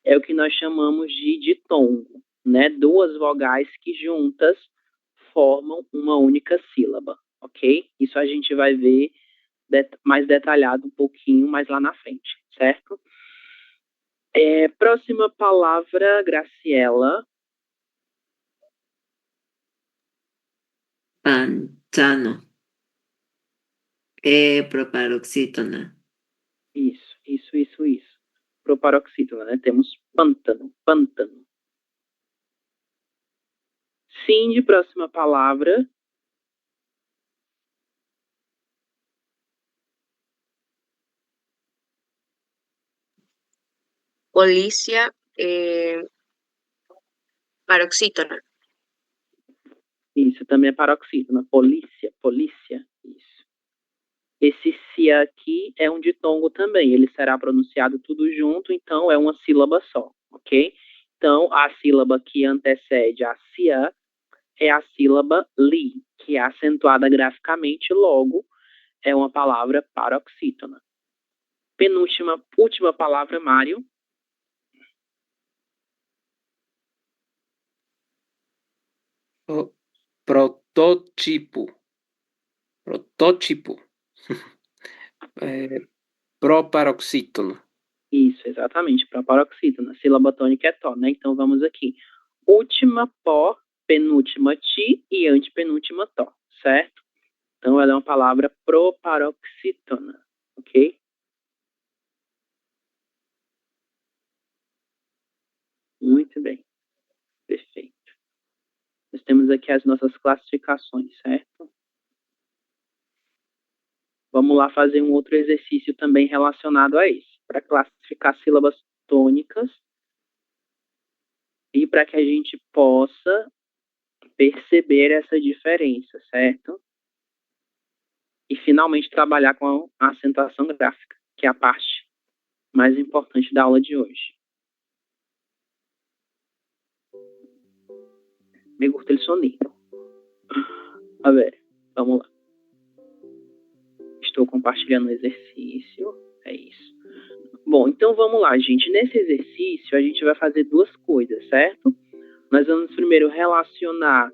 É o que nós chamamos de ditongo, né? Duas vogais que juntas formam uma única sílaba, ok? Isso a gente vai ver mais detalhado um pouquinho mais lá na frente, certo? Próxima palavra, Graciela. Pantano. Proparoxítona. Isso. Proparoxítona, né? Temos pântano. Sim, de próxima palavra. Polícia, paroxítona. Isso, também é paroxítona. Polícia. Isso. Esse se aqui é um ditongo também. Ele será pronunciado tudo junto, então é uma sílaba só, ok? Então, a sílaba que antecede a cia é a sílaba li, que é acentuada graficamente, logo é uma palavra paroxítona. Última palavra, Mário. Protótipo. Proparoxítona. Isso, exatamente, proparoxítona. Sílaba tônica é to, né? Então vamos aqui. Última pó, penúltima ti e antepenúltima to, certo? Então ela é uma palavra proparoxítona, ok? Muito bem, perfeito. Nós temos aqui as nossas classificações, certo? Vamos lá fazer um outro exercício também relacionado a isso, para classificar sílabas tônicas e para que a gente possa perceber essa diferença, certo? E finalmente trabalhar com a acentuação gráfica, que é a parte mais importante da aula de hoje. Me gusta el sonido. A ver, vamos lá. Estou compartilhando o exercício. É isso. Bom, então vamos lá, gente. Nesse exercício, a gente vai fazer duas coisas, certo? Nós vamos primeiro relacionar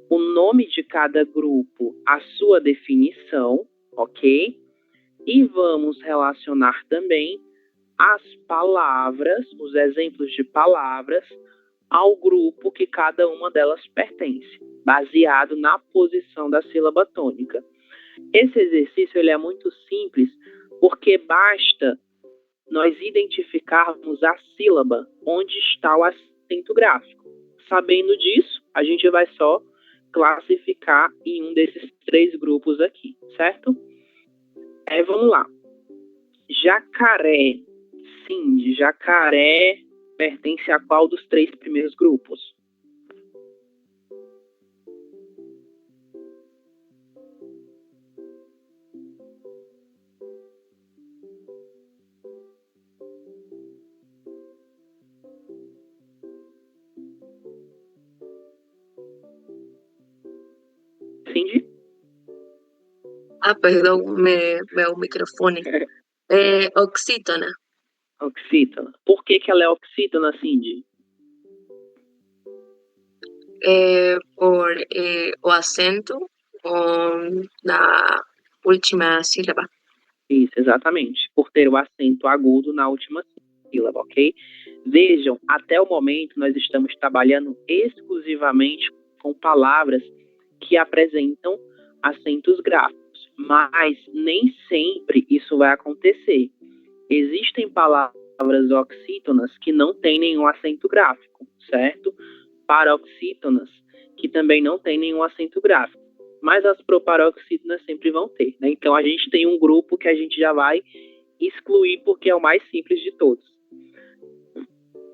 o nome de cada grupo à sua definição, ok? E vamos relacionar também as palavras, os exemplos de palavras, ao grupo que cada uma delas pertence, baseado na posição da sílaba tônica. Esse exercício ele é muito simples, porque basta nós identificarmos a sílaba onde está o acento gráfico. Sabendo disso, a gente vai só classificar em um desses três grupos aqui, certo? Vamos lá. Jacaré. Sim, de jacaré pertence a qual dos três primeiros grupos? Cindy? Perdão, meu microfone. Oxítona. Oxítona. Por que ela é oxítona, Cindy? Por o acento na última sílaba. Isso, exatamente. Por ter o acento agudo na última sílaba, ok? Vejam, até o momento nós estamos trabalhando exclusivamente com palavras que apresentam acentos gráficos, mas nem sempre isso vai acontecer. Existem palavras oxítonas que não têm nenhum acento gráfico, certo? Paroxítonas que também não têm nenhum acento gráfico, mas as proparoxítonas sempre vão ter, né? Então a gente tem um grupo que a gente já vai excluir porque é o mais simples de todos.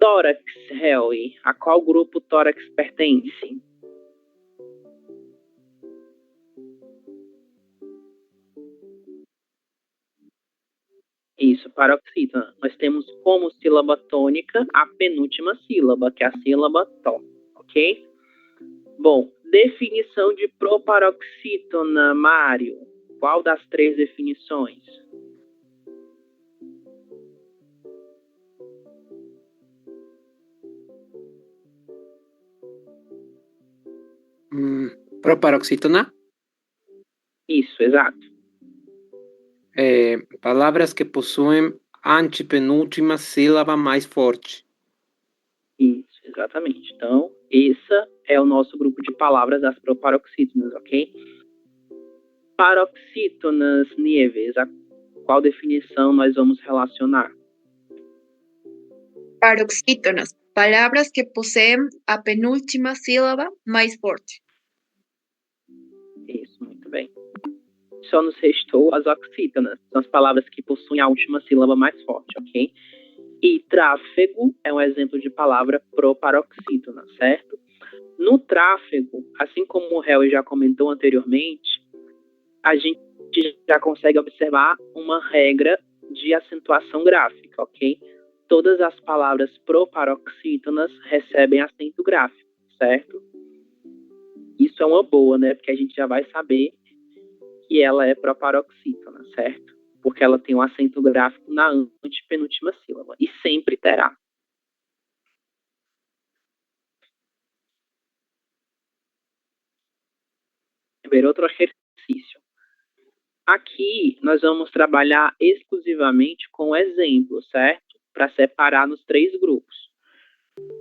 Tórax, Helly. A qual grupo tórax pertence? Isso, paroxítona. Nós temos como sílaba tônica a penúltima sílaba, que é a sílaba tó, ok? Bom, definição de proparoxítona, Mário. Qual das 3 definições? Proparoxítona. Isso, exato. Palavras que possuem antepenúltima sílaba mais forte. Isso, exatamente. Então, esse é o nosso grupo de palavras das proparoxítonas, ok? Paroxítonas, Nieves, a qual definição nós vamos relacionar? Paroxítonas, palabras que poseen a penúltima sílaba mais forte. Isso, muito bem. Só nos restou as oxítonas, são as palavras que possuem a última sílaba mais forte, ok? E tráfego é um exemplo de palavra proparoxítona, certo? No tráfego, assim como o Harry já comentou anteriormente, a gente já consegue observar uma regra de acentuação gráfica, ok? Todas as palavras proparoxítonas recebem acento gráfico, certo? Isso é uma boa, né? Porque a gente já vai saber que ela é proparoxítona, certo? Porque ela tem um acento gráfico na antepenúltima sílaba. E sempre terá. Ver outro exercício. Aqui nós vamos trabalhar exclusivamente com exemplos, certo? Para separar nos 3 grupos.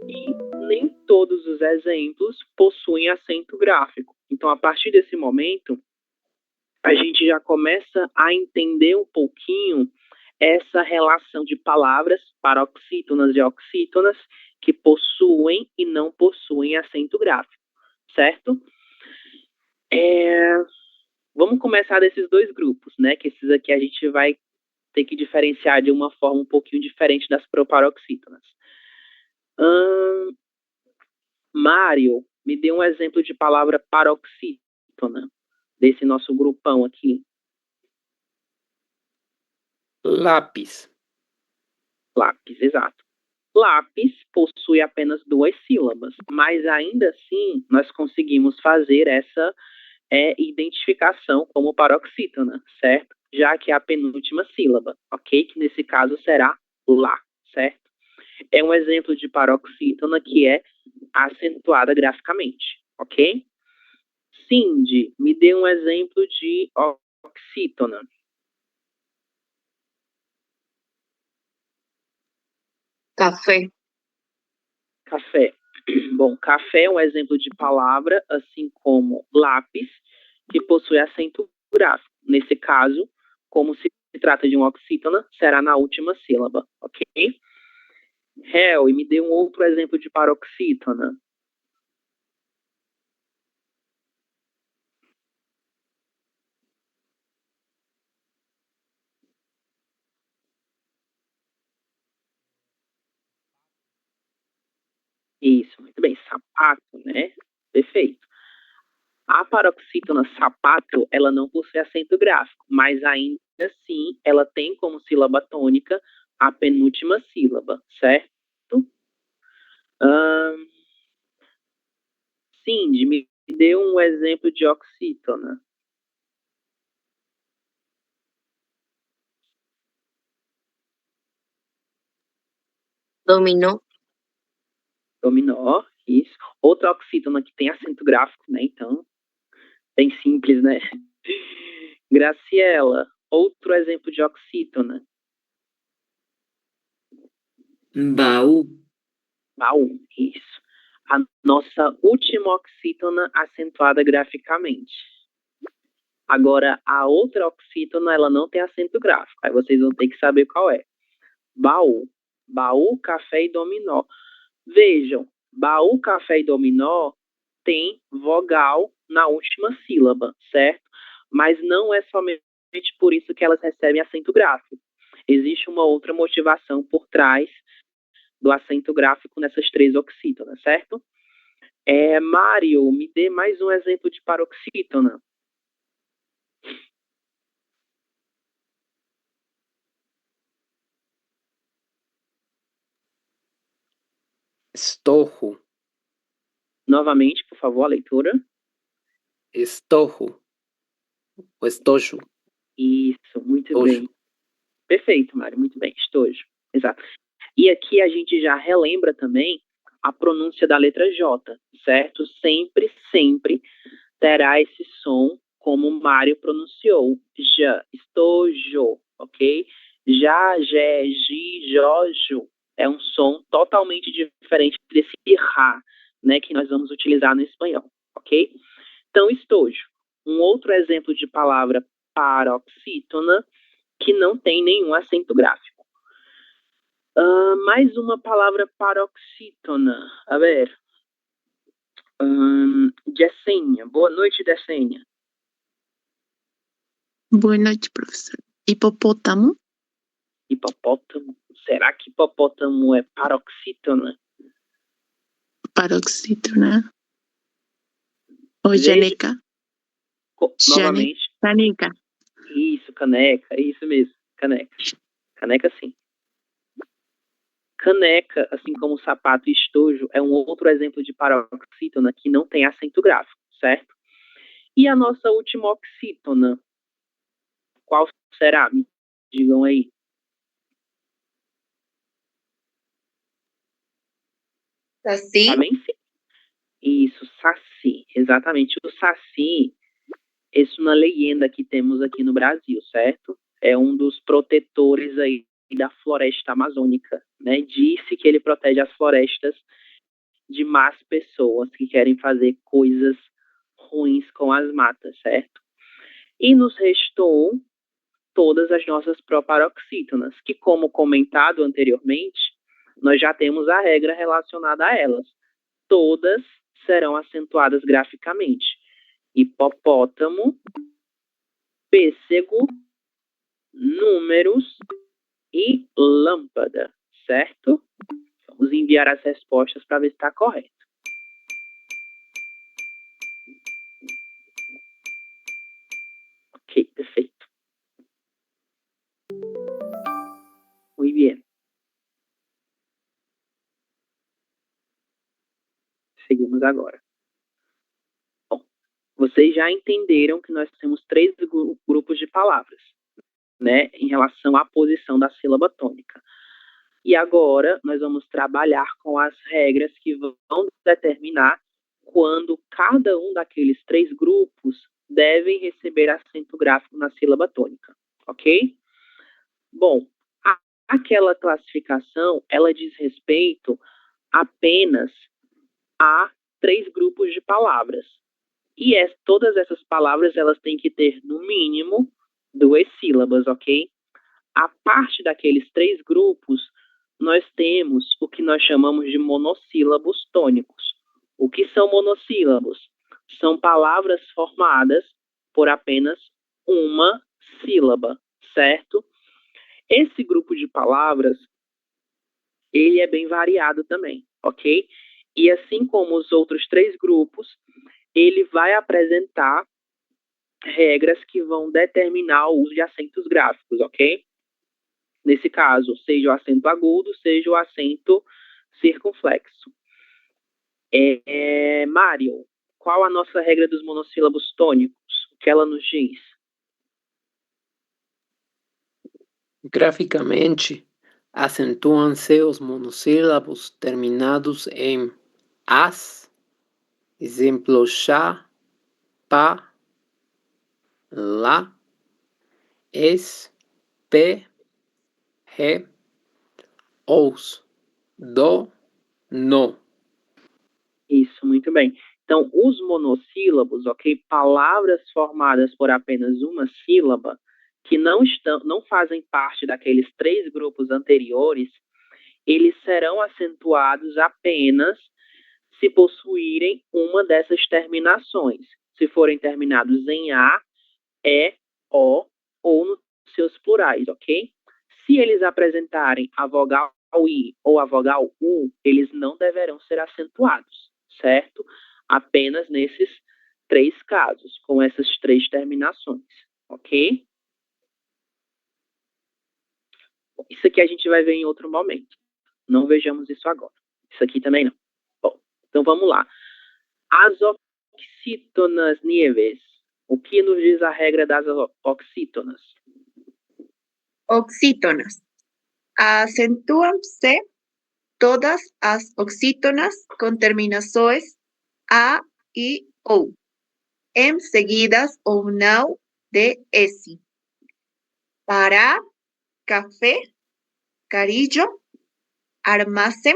E nem todos os exemplos possuem acento gráfico. Então, a partir desse momento, a gente já começa a entender um pouquinho essa relação de palavras paroxítonas e oxítonas que possuem e não possuem acento gráfico, certo? Vamos começar desses 2 grupos, né? Que esses aqui a gente vai ter que diferenciar de uma forma um pouquinho diferente das proparoxítonas. Mário, me dê um exemplo de palavra paroxítona desse nosso grupão aqui. Lápis. Lápis, exato. Lápis possui apenas 2 sílabas, mas ainda assim nós conseguimos fazer essa identificação como paroxítona, certo? Já que é a penúltima sílaba, ok? Que nesse caso será lá, certo? É um exemplo de paroxítona que é acentuada graficamente, ok? Cindy, me dê um exemplo de oxítona. Café. Café. Bom, café é um exemplo de palavra, assim como lápis, que possui acento gráfico. Nesse caso, como se trata de um oxítona, será na última sílaba, ok? Hel, e me dê um outro exemplo de paroxítona. Isso, muito bem. Sapato, né? Perfeito. A paroxítona sapato, ela não possui acento gráfico, mas ainda assim ela tem como sílaba tônica a penúltima sílaba, certo? Cindy, me dê um exemplo de oxítona. Dominó. Dominó, isso. Outra oxítona que tem acento gráfico, né? Então, bem simples, né? Graciela, outro exemplo de oxítona. Baú. Baú, isso. A nossa última oxítona acentuada graficamente. Agora, a outra oxítona, ela não tem acento gráfico. Aí vocês vão ter que saber qual é. Baú. Baú, café e dominó. Vejam, baú, café e dominó tem vogal na última sílaba, certo? Mas não é somente por isso que elas recebem acento gráfico. Existe uma outra motivação por trás do acento gráfico nessas 3 oxítonas, certo? Mário, me dê mais um exemplo de paroxítona. Estojo. Novamente, por favor, a leitura. Estojo. O estojo. Isso, muito Estojo. bem. Perfeito, Mário, muito bem. Estojo. Exato. E aqui a gente já relembra também a pronúncia da letra J, certo? Sempre, sempre terá esse som como o Mário pronunciou. Já, estojo, ok? Já, jé, gi, jó, ju. É um som totalmente diferente desse rá, né, que nós vamos utilizar no espanhol, ok? Então, estojo. Um outro exemplo de palavra paroxítona que não tem nenhum acento gráfico. Mais uma palavra paroxítona. A ver. Jessênia. Boa noite, Jessênia. Boa noite, professor. Hipopótamo? Hipopótamo. Será que hipopótamo é paroxítona? Paroxítona? Ou Veja- janeca? Novamente. Caneca. Isso, caneca. Isso mesmo. Caneca. Caneca, sim. Caneca, assim como sapato e estojo, é um outro exemplo de paroxítona que não tem acento gráfico, certo? E a nossa última oxítona, qual será? Me digam aí. Saci, Também sim. Isso, saci. Exatamente. O saci, isso na leyenda que temos aqui no Brasil, certo? É um dos protetores aí da floresta amazônica, né? Disse que ele protege as florestas de más pessoas que querem fazer coisas ruins com as matas, certo? E nos restou todas as nossas proparoxítonas, que, como comentado anteriormente, nós já temos a regra relacionada a elas. Todas serão acentuadas graficamente. Hipopótamo, pêssego, números e lâmpada, certo? Vamos enviar as respostas para ver se está correto. Ok, perfeito. Muy bien. Seguimos agora. Bom, vocês já entenderam que nós temos 3 grupos de palavras, né, em relação à posição da sílaba tônica. E agora nós vamos trabalhar com as regras que vão determinar quando cada um daqueles 3 grupos devem receber acento gráfico na sílaba tônica, ok? Bom, aquela classificação, ela diz respeito apenas a 3 grupos de palavras. E todas essas palavras, elas têm que ter, no mínimo, 2 sílabas, ok? A parte daqueles 3 grupos, nós temos o que nós chamamos de monossílabos tônicos. O que são monossílabos? São palavras formadas por apenas uma sílaba, certo? Esse grupo de palavras, ele é bem variado também, ok? E assim como os outros 3 grupos, ele vai apresentar regras que vão determinar o uso de acentos gráficos, ok? Nesse caso, seja o acento agudo, seja o acento circunflexo. Mário, qual a nossa regra dos monossílabos tônicos? O que ela nos diz? Graficamente, acentuam-se os monossílabos terminados em as, exemplo, chá, pá, lá, es, pe, re, os, do, no. Isso, muito bem. Então, os monossílabos, ok? Palavras formadas por apenas uma sílaba, que não fazem parte daqueles 3 grupos anteriores, eles serão acentuados apenas se possuírem uma dessas terminações. Se forem terminados em A, E, O ou nos seus plurais, ok? Se eles apresentarem a vogal I ou a vogal U, eles não deverão ser acentuados, certo? Apenas nesses 3 casos, com essas 3 terminações, ok? Isso aqui a gente vai ver em outro momento. Não vejamos isso agora. Isso aqui também não. Então vamos lá. As oxítonas, Nieves. O que nos diz a regra das oxítonas? Oxítonas. Acentúan-se todas as oxítonas con terminações A e OU, em seguidas ou não de S. Para, café, carillo, armazém,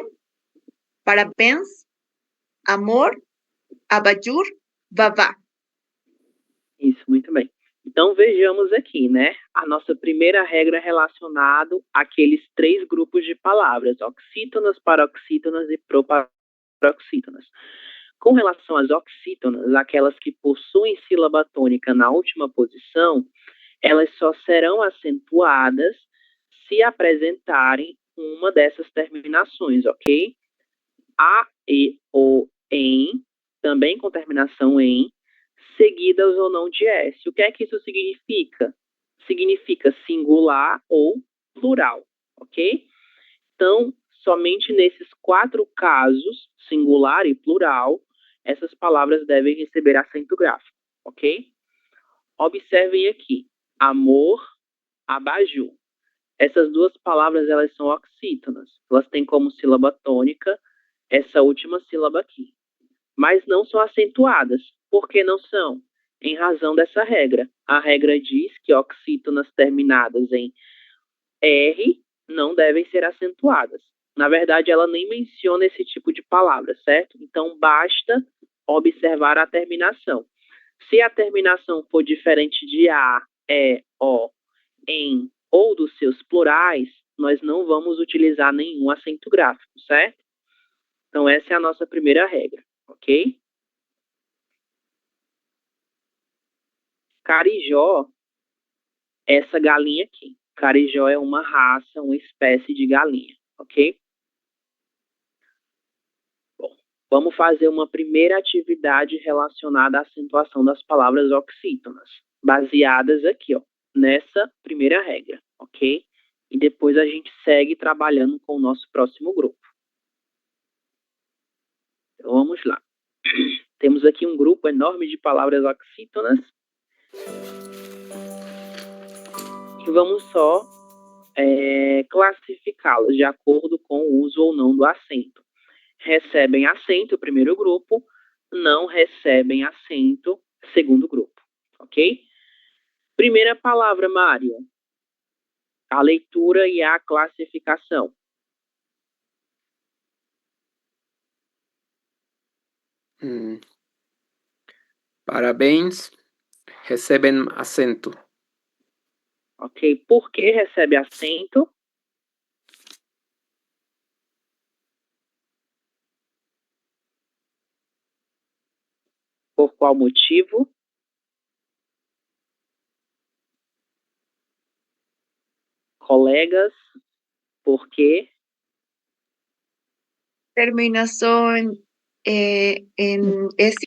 parabéns, amor, abajur, vavá. Isso, muito bem. Então vejamos aqui, né? A nossa primeira regra relacionada àqueles 3 grupos de palavras, oxítonas, paroxítonas e proparoxítonas. Com relação às oxítonas, aquelas que possuem sílaba tônica na última posição, elas só serão acentuadas se apresentarem uma dessas terminações, ok? A, E, O, em, também com terminação em, seguidas ou não de S. O que é que isso significa? Significa singular ou plural, ok? Então, somente nesses 4 casos, singular e plural, essas palavras devem receber acento gráfico, ok? Observem aqui, amor, abajur. Essas 2 palavras, elas são oxítonas. Elas têm como sílaba tônica essa última sílaba aqui. Mas não são acentuadas. Por que não são? Em razão dessa regra. A regra diz que oxítonas terminadas em R não devem ser acentuadas. Na verdade, ela nem menciona esse tipo de palavra, certo? Então, basta observar a terminação. Se a terminação for diferente de A, E, O, em ou dos seus plurais, nós não vamos utilizar nenhum acento gráfico, certo? Então, essa é a nossa primeira regra, ok? Carijó, essa galinha aqui. Carijó é uma raça, uma espécie de galinha, ok? Bom, vamos fazer uma primeira atividade relacionada à acentuação das palavras oxítonas, baseadas aqui, ó, nessa primeira regra, ok? E depois a gente segue trabalhando com o nosso próximo grupo. Então, vamos lá. Temos aqui um grupo enorme de palavras oxítonas. E vamos só classificá-las de acordo com o uso ou não do acento. Recebem acento, primeiro grupo, não recebem acento, segundo grupo, ok? Primeira palavra, Mário. A leitura e a classificação. Parabéns, recebem acento. Ok, por que recebe acento? Por qual motivo? Colegas, por quê? Terminação em S.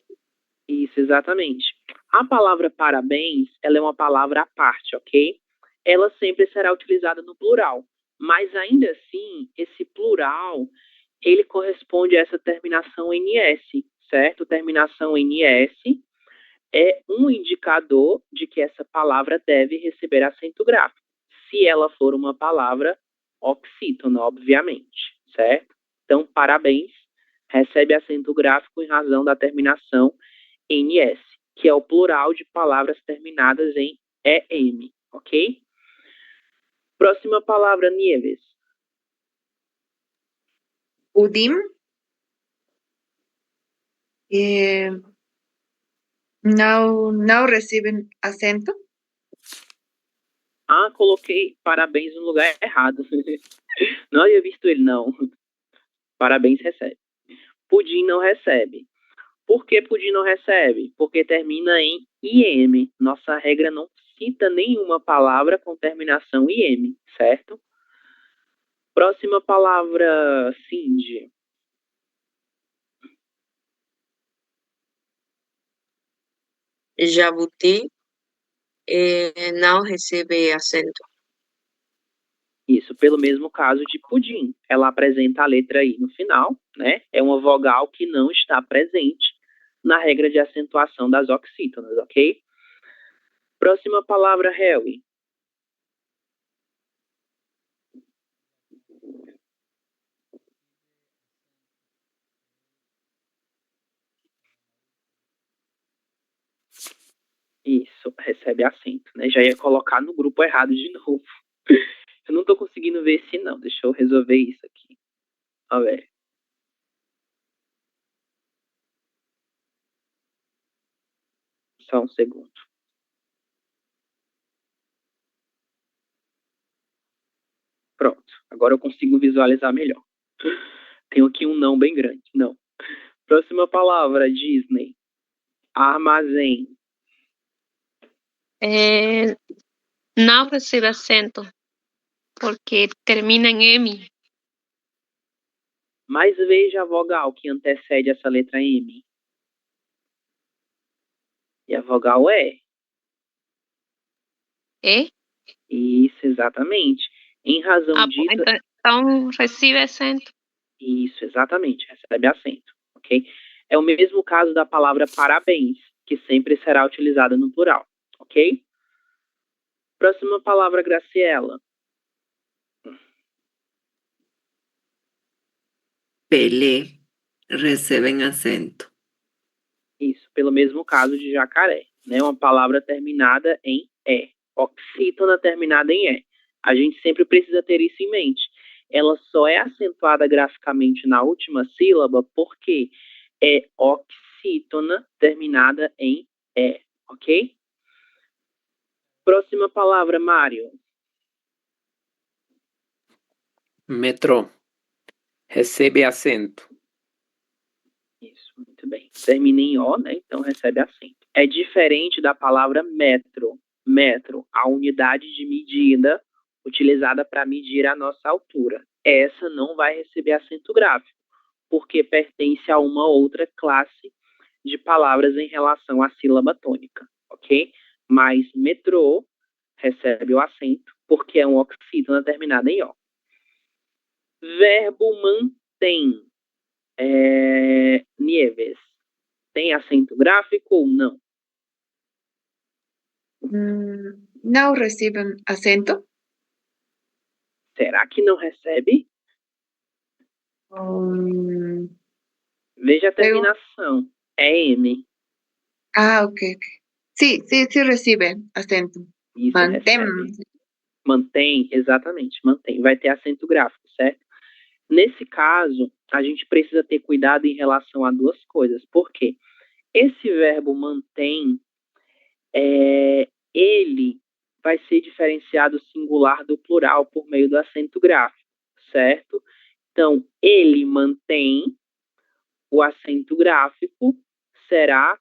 Isso, exatamente. A palavra parabéns, ela é uma palavra à parte, ok? Ela sempre será utilizada no plural, mas ainda assim, esse plural, ele corresponde a essa terminação NS, certo? Terminação NS é um indicador de que essa palavra deve receber acento gráfico, se ela for uma palavra oxítona, obviamente, certo? Então, parabéns, recebe acento gráfico em razão da terminação NS, que é o plural de palavras terminadas em EM, ok? Próxima palavra, Nieves. Pudim. Não recebem acento. Ah, coloquei parabéns no lugar errado. Não havia visto ele, não. Parabéns recebe. Pudim não recebe. Por que pudim não recebe? Porque termina em IM. Nossa regra não cita nenhuma palavra com terminação IM, certo? Próxima palavra, Cindy. Jabuti não recebe acento. Isso, pelo mesmo caso de pudim. Ela apresenta a letra I no final, né? É uma vogal que não está presente na regra de acentuação das oxítonas, ok? Próxima palavra, Harry. Isso, recebe acento, né? Já ia colocar no grupo errado de novo. Eu não tô conseguindo ver esse não. Deixa eu resolver isso aqui. A ver. Só um segundo. Pronto. Agora eu consigo visualizar melhor. Tenho aqui um não bem grande. Não. Próxima palavra, Disney. Armazém. Não recebe acento, porque termina em M. Mas veja a vogal que antecede essa letra M. E a vogal é. É? Isso, exatamente. Em razão disso. Então recebe acento. Isso, exatamente. Recebe acento, ok? É o mesmo caso da palavra parabéns, que sempre será utilizada no plural, ok? Próxima palavra, Graciela. Pelé, receben acento. Isso, pelo mesmo caso de jacaré, né? Uma palavra terminada em E. Oxítona terminada em E. A gente sempre precisa ter isso em mente. Ela só é acentuada graficamente na última sílaba porque é oxítona terminada em E, ok? Próxima palavra, Mário. Metrô. Recebe acento. Isso, muito bem. Termina em O, né? Então recebe acento. É diferente da palavra metro. Metro, a unidade de medida utilizada para medir a nossa altura. Essa não vai receber acento gráfico, porque pertence a uma outra classe de palavras em relação à sílaba tônica, ok? Mas metrô recebe o acento, porque é um oxítona terminada em O. Verbo mantém. Nieves. Tem acento gráfico ou não? Não recebem acento. Será que não recebe? Hum, Veja a terminação. É M. ok. Sí, reciben acento. Isso, Mantém. recebe. Mantém, exatamente, mantém. Vai ter acento gráfico, certo? Nesse caso, a gente precisa ter cuidado em relação a duas coisas. Por quê? Esse verbo mantém, ele vai ser diferenciado singular do plural por meio do acento gráfico, certo? Então, ele mantém, o acento gráfico será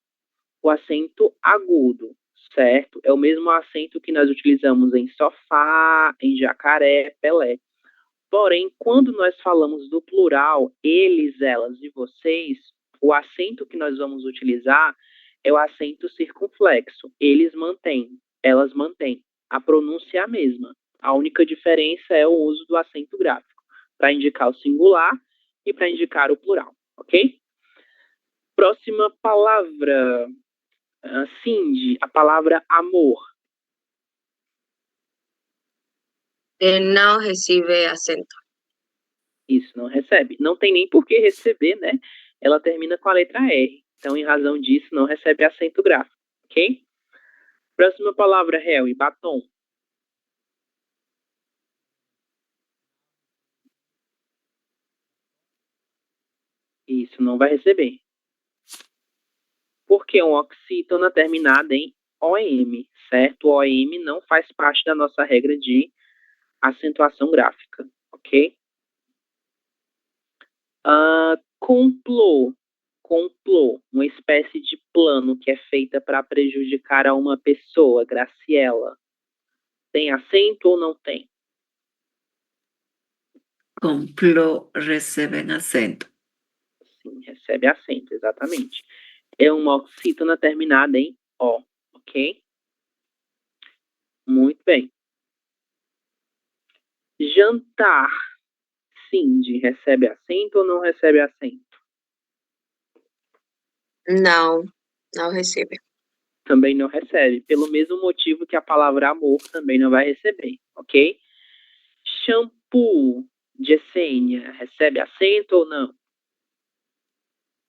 o acento agudo, certo? É o mesmo acento que nós utilizamos em sofá, em jacaré, Pelé. Porém, quando nós falamos do plural, eles, elas e vocês, o acento que nós vamos utilizar é o acento circunflexo. Eles mantêm, elas mantêm. A pronúncia é a mesma. A única diferença é o uso do acento gráfico para indicar o singular e para indicar o plural, ok? Próxima palavra, Cindy, a palavra amor. Não recebe acento. Isso, não recebe. Não tem nem por que receber, né? Ela termina com a letra R. Então, em razão disso, não recebe acento gráfico, ok? Próxima palavra, Harry, batom. Isso, não vai receber. Porque é um oxítona terminada em OM, certo? O OM não faz parte da nossa regra de acentuação gráfica, ok? Complô. Complô, uma espécie de plano que é feita para prejudicar a uma pessoa, Graciela. Tem acento ou não tem? Complô, receben acento. Sim, recebe acento, exatamente. É uma oxítona terminada em O, ok? Muito bem. Jantar. Cindy, recebe acento ou não recebe acento? Não, não recebe. Também não recebe, pelo mesmo motivo que a palavra amor também não vai receber, ok? Shampoo, Jessênia, recebe acento ou não?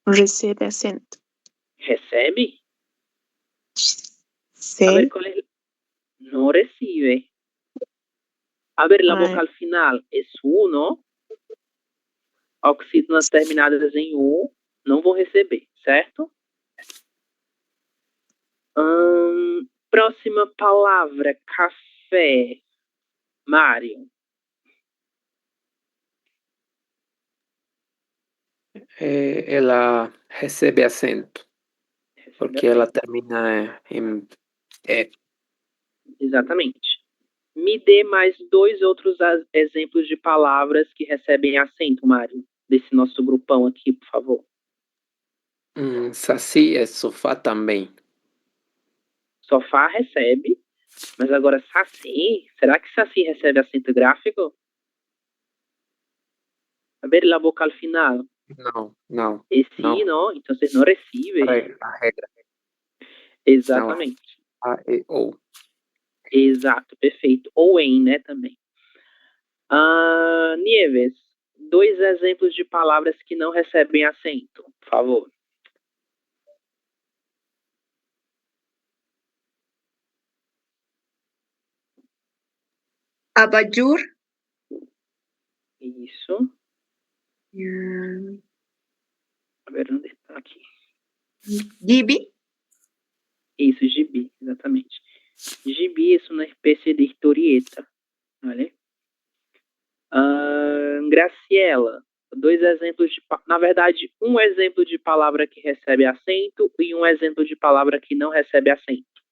Recebe acento. Recebe? A C. ver, ¿cuál es? No recibe. A ver, la Ay. vocal final es U, ¿no? Oxítonas terminadas em U não vão receber, certo? Próxima palavra, café. Mário. Ela recebe acento, porque ela termina em E. Exatamente. Me dê mais 2 outros exemplos de palavras que recebem acento, Mário, desse nosso grupão aqui, por favor. Saci é sofá também. Sofá recebe, mas agora saci, será que saci recebe acento gráfico? A ver, la vocal final. Não. E sim, não, então você não recibe. A regra. Exatamente. A, E, ou. Exato, perfeito. Ou em, né, também. Nieves, 2 exemplos de palavras que não recebem acento, por favor. Abajur. Isso. A ver onde está aqui. Gibi. Isso, gibi, exatamente. Gibi es una especie de historieta, ¿vale? Graciela, 2 exemplos de... Na verdade, um exemplo de palavra que recebe acento e um exemplo de palavra que não recebe acento.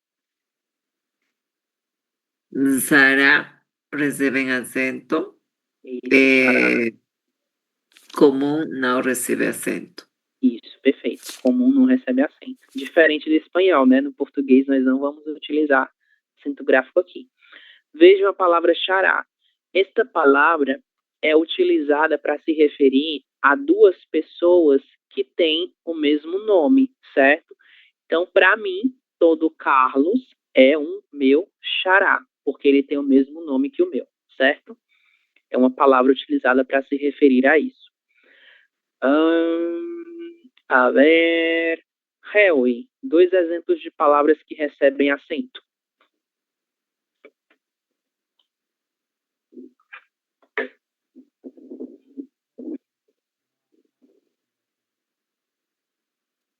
Sara reciben acento. Isso, Común não recebe acento. isso, perfeito. Comum não recebe acento. Diferente do espanhol, né? No português nós não vamos utilizar acento gráfico aqui. Vejam a palavra xará. Esta palavra é utilizada para se referir a 2 pessoas que têm o mesmo nome, certo? Então, para mim, todo Carlos é um meu xará, porque ele tem o mesmo nome que o meu, certo? É uma palavra utilizada para se referir a isso. A ver... Harry, 2 exemplos de palavras que recebem acento.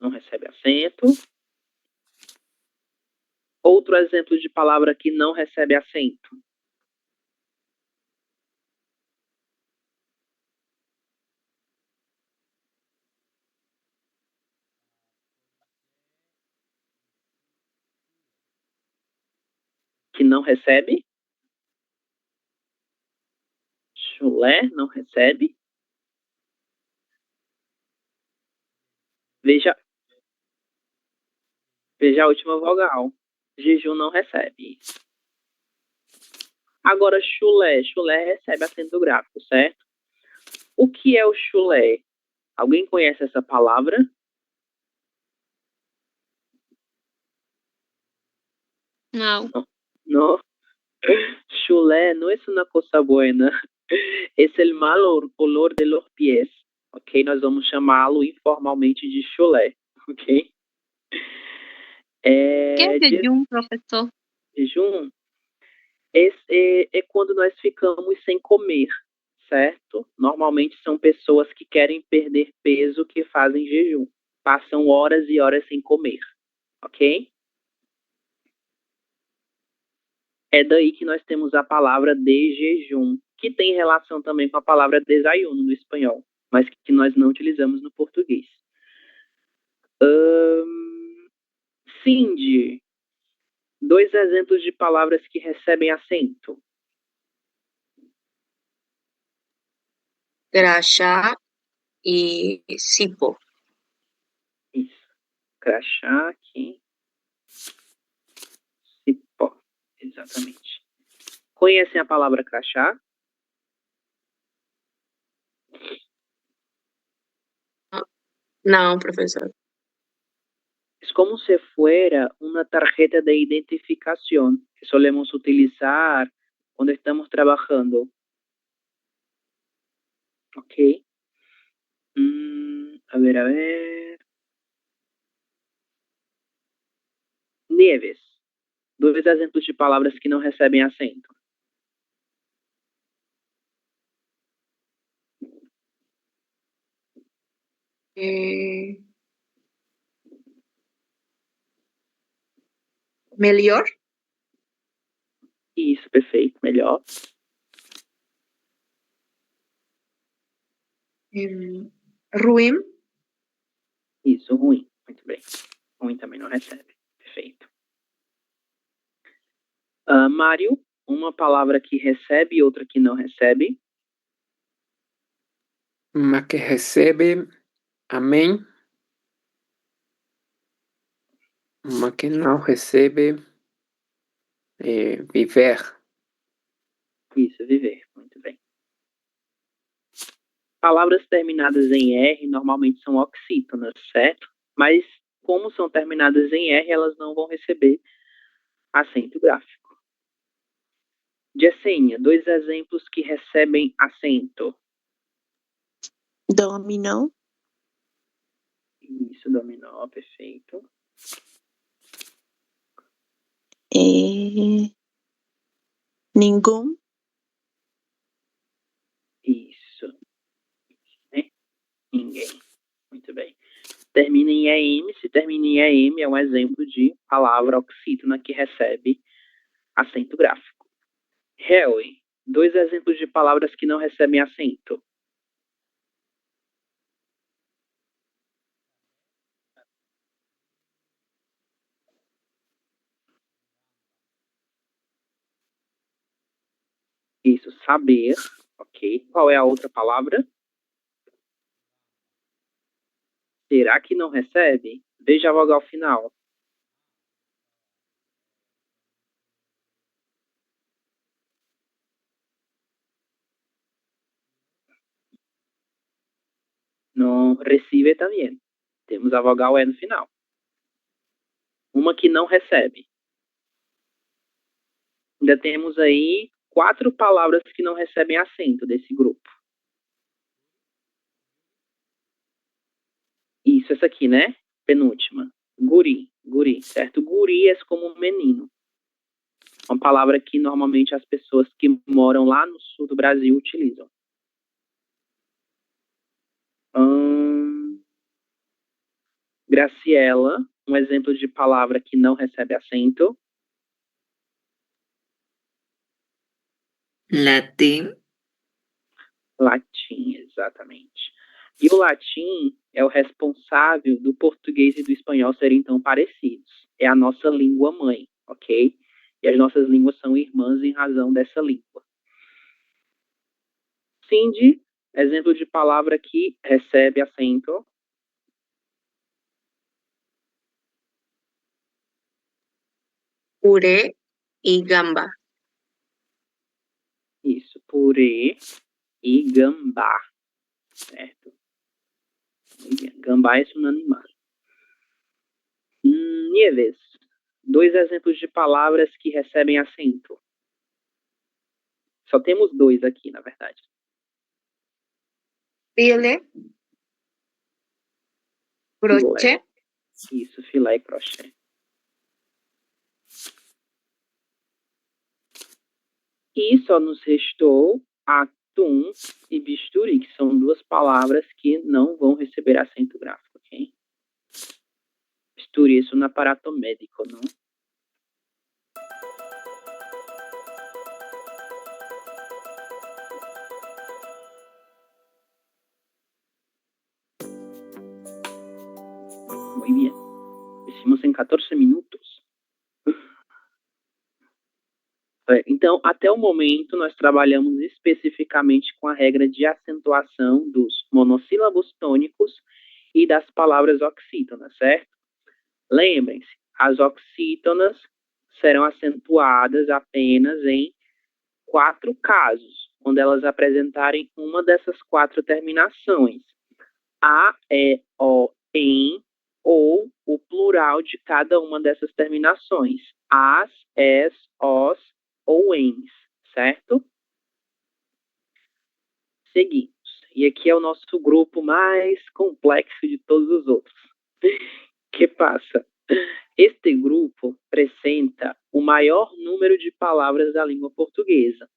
Não recebe acento. Outro exemplo de palavra que não recebe acento. Que não recebe. Chulé não recebe. Veja a última vogal. Jejum não recebe. Agora, chulé. Chulé recebe acento gráfico, certo? O que é o chulé? Alguém conhece essa palavra? Não. No. Chulé no es una cosa buena. Es el mal olor de los pies. Ok? Nós vamos chamá-lo informalmente de chulé. Ok? Que é jejum, professor? Jejum é quando nós ficamos sem comer, certo? Normalmente são pessoas que querem perder peso que fazem jejum. Passam horas e horas sem comer, ok? É daí que nós temos a palavra de jejum, que tem relação também com a palavra desayuno no espanhol, mas que nós não utilizamos no português. Cindy, 2 exemplos de palavras que recebem acento. Crachá e cipo. Isso. Crachá aqui. Cipó. Exatamente. Conhecem a palavra crachá? Não, professor. Es como si fuera una tarjeta de identificación que solemos utilizar cuando estamos trabajando. Ok. A ver. Nieves. 2 exemplos de palavras que não recebem acento. Melhor. Isso, perfeito. Melhor. Ruim. Isso, ruim. Muito bem. Ruim também não recebe. Perfeito. Mário, uma palavra que recebe e outra que não recebe. Uma que recebe, amém. Uma que não recebe, viver. Isso, viver. Muito bem. Palavras terminadas em R normalmente são oxítonas, certo? Mas como são terminadas em R, elas não vão receber acento gráfico. Jessênia, 2 exemplos que recebem acento. Dominó. Isso, dominó, perfeito. Ningún. Isso. Né? Ninguém. Muito bem. Termina em EM. Se termina em EM, é um exemplo de palavra oxítona que recebe acento gráfico. Harry, 2 exemplos de palavras que não recebem acento. Isso, saber. Ok. Qual é a outra palavra? Será que não recebe? Veja a vogal final. No recibe também. Temos a vogal E no final. Uma que não recebe. Ainda temos aí 4 palavras que não recebem acento desse grupo. Isso, essa aqui, né? Penúltima. Guri, guri, certo? Guri é como menino. Uma palavra que normalmente as pessoas que moram lá no sul do Brasil utilizam. Graciela, um exemplo de palavra que não recebe acento. Latim. Latim, exatamente. E o latim é o responsável do português e do espanhol serem tão parecidos. É a nossa língua mãe, ok? E as nossas línguas são irmãs em razão dessa língua. Cindy, exemplo de palavra que recebe acento. Puré e gamba. Isso, purê e gambá, certo? Gambá é um animal. Nieves, 2 exemplos de palavras que recebem acento. Só temos 2 aqui, na verdade. Filé. Crochê. Isso, filé e crochê. E só nos restou atum e bisturi, que são 2 palavras que não vão receber acento gráfico, ok? Bisturi, isso no aparato médico, não? Muy bien. Hicimos em 14 minutos. Então, até o momento, nós trabalhamos especificamente com a regra de acentuação dos monossílabos tônicos e das palavras oxítonas, certo? Lembrem-se, as oxítonas serão acentuadas apenas em 4 casos, quando elas apresentarem uma dessas 4 terminações. A, E, O, em ou o plural de cada uma dessas terminações. As, es, os ou ens, certo? Seguimos. E aqui é o nosso grupo mais complexo de todos os outros. Que passa? Este grupo apresenta o maior número de palavras da língua portuguesa.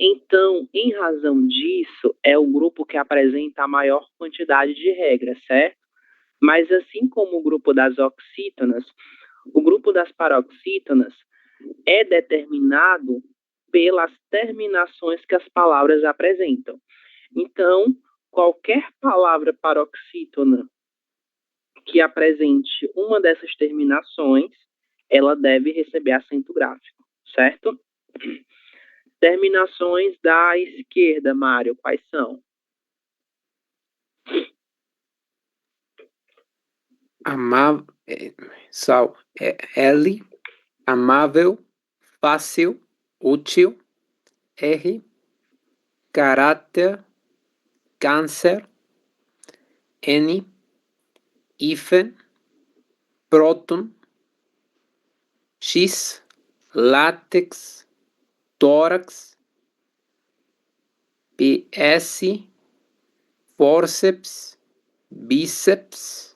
Então, em razão disso, é o grupo que apresenta a maior quantidade de regras, certo? Mas assim como o grupo das oxítonas, o grupo das paroxítonas é determinado pelas terminações que as palavras apresentam. Então, qualquer palavra paroxítona que apresente uma dessas terminações, ela deve receber acento gráfico, certo? Terminações da esquerda, Mário, quais são? L, amável, fácil, útil. R, caráter, câncer. N, hífen, próton. X, látex, tórax. PS, fórceps, bíceps.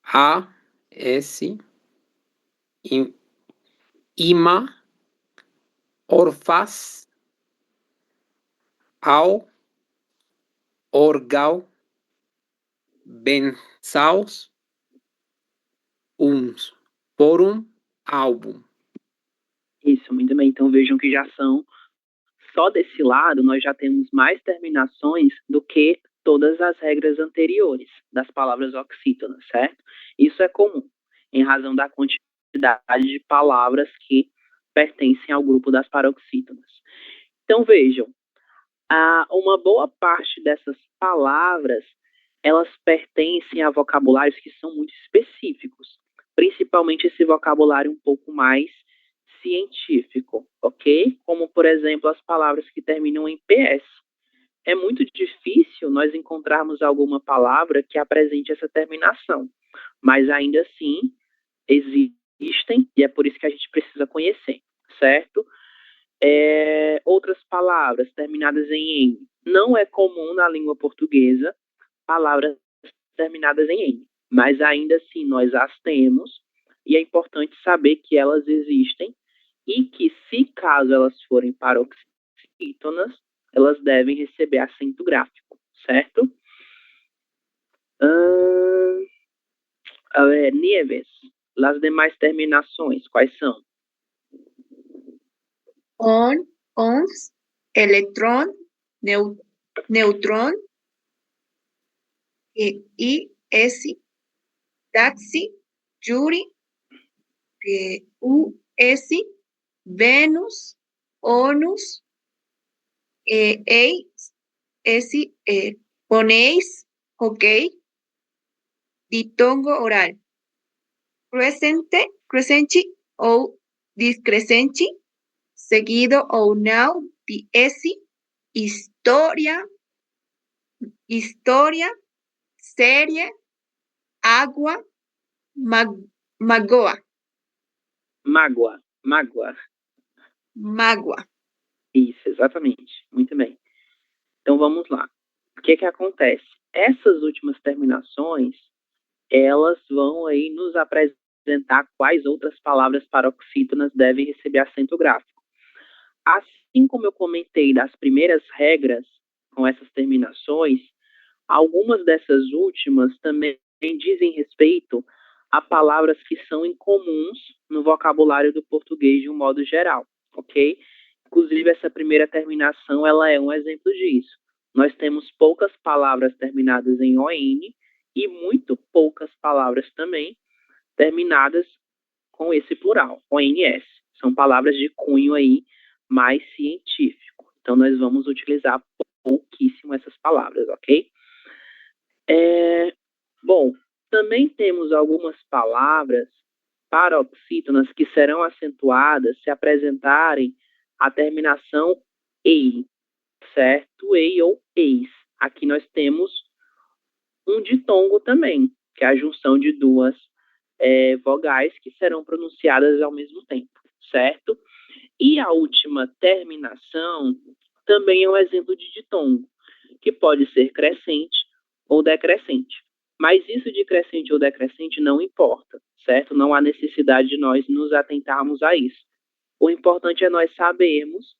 A, S, ima, orfaz, ao, órgão, benzaus, uns, forum, álbum. Isso, muito bem. Então vejam que já são, só desse lado, nós já temos mais terminações do que todas as regras anteriores das palavras oxítonas, certo? Isso é comum, em razão da quantidade de palavras que pertencem ao grupo das paroxítonas. Então vejam, uma boa parte dessas palavras, elas pertencem a vocabulários que são muito específicos, principalmente esse vocabulário um pouco mais científico, ok? Como, por exemplo, as palavras que terminam em PS. É muito difícil nós encontrarmos alguma palavra que apresente essa terminação, mas ainda assim existem e é por isso que a gente precisa conhecer, certo? Outras palavras terminadas em N. Não é comum na língua portuguesa palavras terminadas em N, mas ainda assim nós as temos e é importante saber que elas existem e que, se caso elas forem paroxítonas, elas devem receber acento gráfico, certo? Nieves, as demais terminações, quais são? On, ons, electrón, neutrón, S, taxi, jury, US, Venus, onus, ponéis, ok, ditongo oral, crescente ou discrescente, seguido ou now, historia, serie, água, mágoa. Isso, exatamente. Muito bem. Então vamos lá. O que acontece? Essas últimas terminações, elas vão aí nos apresentar quais outras palavras paroxítonas devem receber acento gráfico. Assim como eu comentei das primeiras regras com essas terminações, algumas dessas últimas também dizem respeito a palavras que são incomuns no vocabulário do português de um modo geral, ok? Inclusive, essa primeira terminação, ela é um exemplo disso. Nós temos poucas palavras terminadas em ON e muito poucas palavras também terminadas com esse plural, ONS. São palavras de cunho aí mais científico. Então, nós vamos utilizar pouquíssimo essas palavras, ok? Bom, também temos algumas palavras paroxítonas que serão acentuadas se apresentarem a terminação EI, certo? EI ou EIS. Aqui nós temos um ditongo também, que é a junção de duas vogais que serão pronunciadas ao mesmo tempo, certo? E a última terminação também é um exemplo de ditongo, que pode ser crescente ou decrescente. Mas isso de crescente ou decrescente não importa, certo? Não há necessidade de nós nos atentarmos a isso. O importante é nós sabermos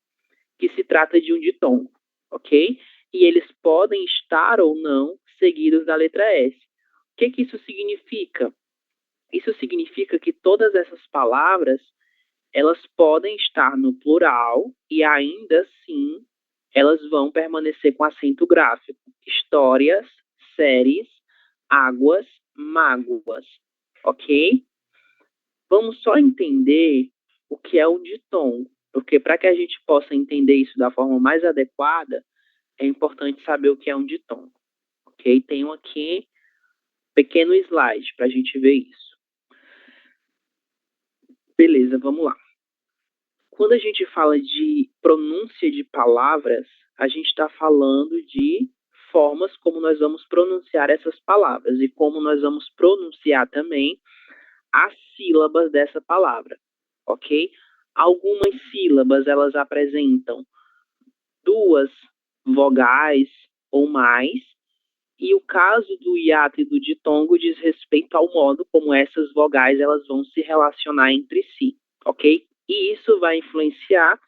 que se trata de um ditongo, ok? E eles podem estar ou não seguidos da letra S. O que isso significa? Isso significa que todas essas palavras, elas podem estar no plural e ainda assim elas vão permanecer com acento gráfico. Histórias, séries, águas, mágoas, ok? Vamos só entender o que é um ditongo, porque para que a gente possa entender isso da forma mais adequada, é importante saber o que é um ditongo, ok? Tenho aqui um pequeno slide para a gente ver isso. Beleza, vamos lá. Quando a gente fala de pronúncia de palavras, a gente está falando de formas como nós vamos pronunciar essas palavras e como nós vamos pronunciar também as sílabas dessa palavra, ok? Algumas sílabas, elas apresentam duas vogais ou mais, e o caso do hiato e do ditongo diz respeito ao modo como essas vogais elas vão se relacionar entre si, ok? E isso vai influenciar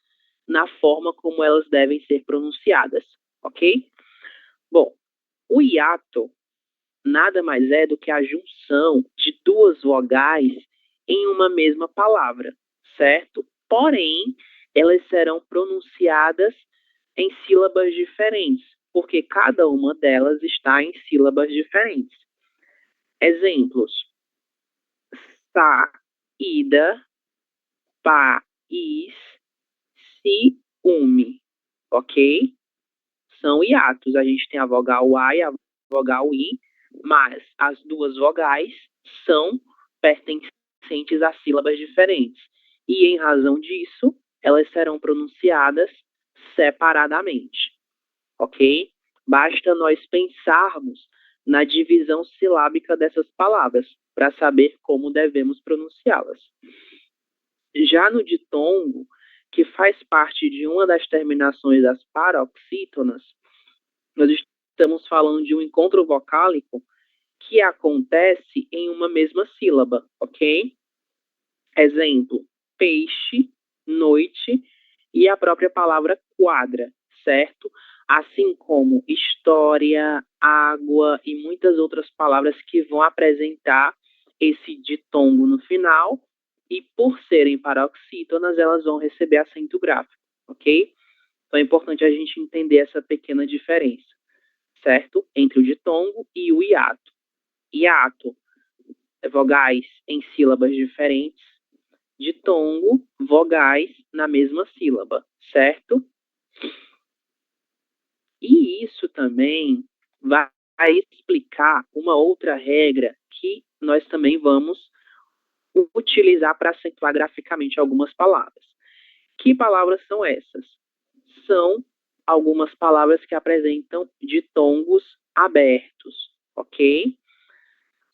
na forma como elas devem ser pronunciadas, ok? Bom, o hiato nada mais é do que a junção de duas vogais em uma mesma palavra, certo? Porém, elas serão pronunciadas em sílabas diferentes, porque cada uma delas está em sílabas diferentes. Exemplos: saída, país, ciúme, ok? São hiatos. A gente tem a vogal A e a vogal I, mas as duas vogais são pertencentes a sílabas diferentes. E em razão disso, elas serão pronunciadas separadamente, ok? Basta nós pensarmos na divisão silábica dessas palavras para saber como devemos pronunciá-las. Já no ditongo, que faz parte de uma das terminações das paroxítonas, nós estamos falando de um encontro vocálico que acontece em uma mesma sílaba, ok? Exemplo: peixe, noite e a própria palavra quadra, certo? Assim como história, água e muitas outras palavras que vão apresentar esse ditongo no final e, por serem paroxítonas, elas vão receber acento gráfico, ok? Então é importante a gente entender essa pequena diferença, certo? Entre o ditongo e o hiato. Hiato, vogais em sílabas diferentes. Ditongo, vogais na mesma sílaba, certo? E isso também vai explicar uma outra regra que nós também vamos utilizar para acentuar graficamente algumas palavras. Que palavras são essas? São algumas palavras que apresentam ditongos abertos, ok?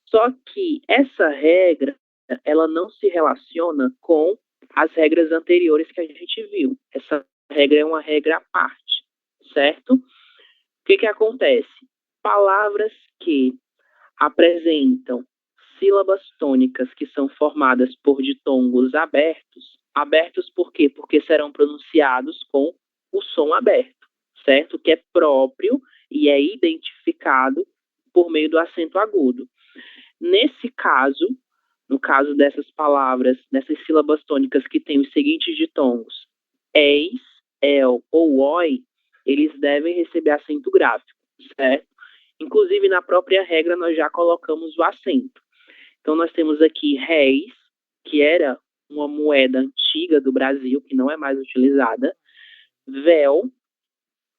Só que essa regra, ela não se relaciona com as regras anteriores que a gente viu. Essa regra é uma regra à parte, certo? O que acontece? Palavras que apresentam sílabas tônicas que são formadas por ditongos abertos. Abertos por quê? Porque serão pronunciados com o som aberto, certo? Que é próprio e é identificado por meio do acento agudo. Nesse caso, no caso dessas palavras, dessas sílabas tônicas que têm os seguintes ditongos, eis, el ou oi, eles devem receber acento gráfico, certo? Inclusive, na própria regra, nós já colocamos o acento. Então, nós temos aqui réis, que era uma moeda antiga do Brasil, que não é mais utilizada, véu,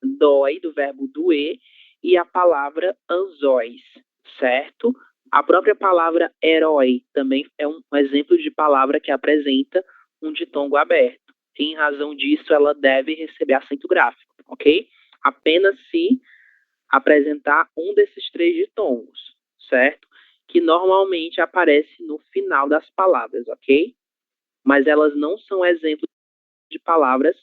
dói, do verbo doer, e a palavra anzóis, certo? A própria palavra herói também é um exemplo de palavra que apresenta um ditongo aberto. Em razão disso, ela deve receber acento gráfico, ok? Apenas se apresentar um desses 3 ditongos, certo? Que normalmente aparece no final das palavras, ok? Mas elas não são exemplos de palavras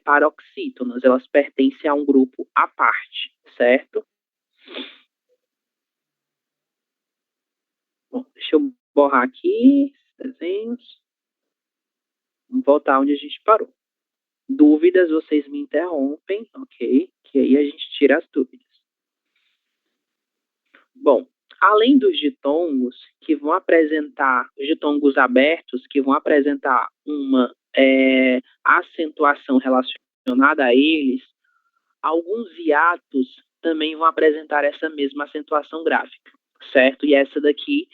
paroxítonas, elas pertencem a um grupo à parte, certo? Bom, deixa eu borrar aqui esses desenhos. Vamos voltar onde a gente parou. Dúvidas, vocês me interrompem, ok? Que aí a gente tira as dúvidas. Bom, além dos ditongos, que vão apresentar, os ditongos abertos, que vão apresentar uma acentuação relacionada a eles, alguns hiatos também vão apresentar essa mesma acentuação gráfica, certo? E essa daqui,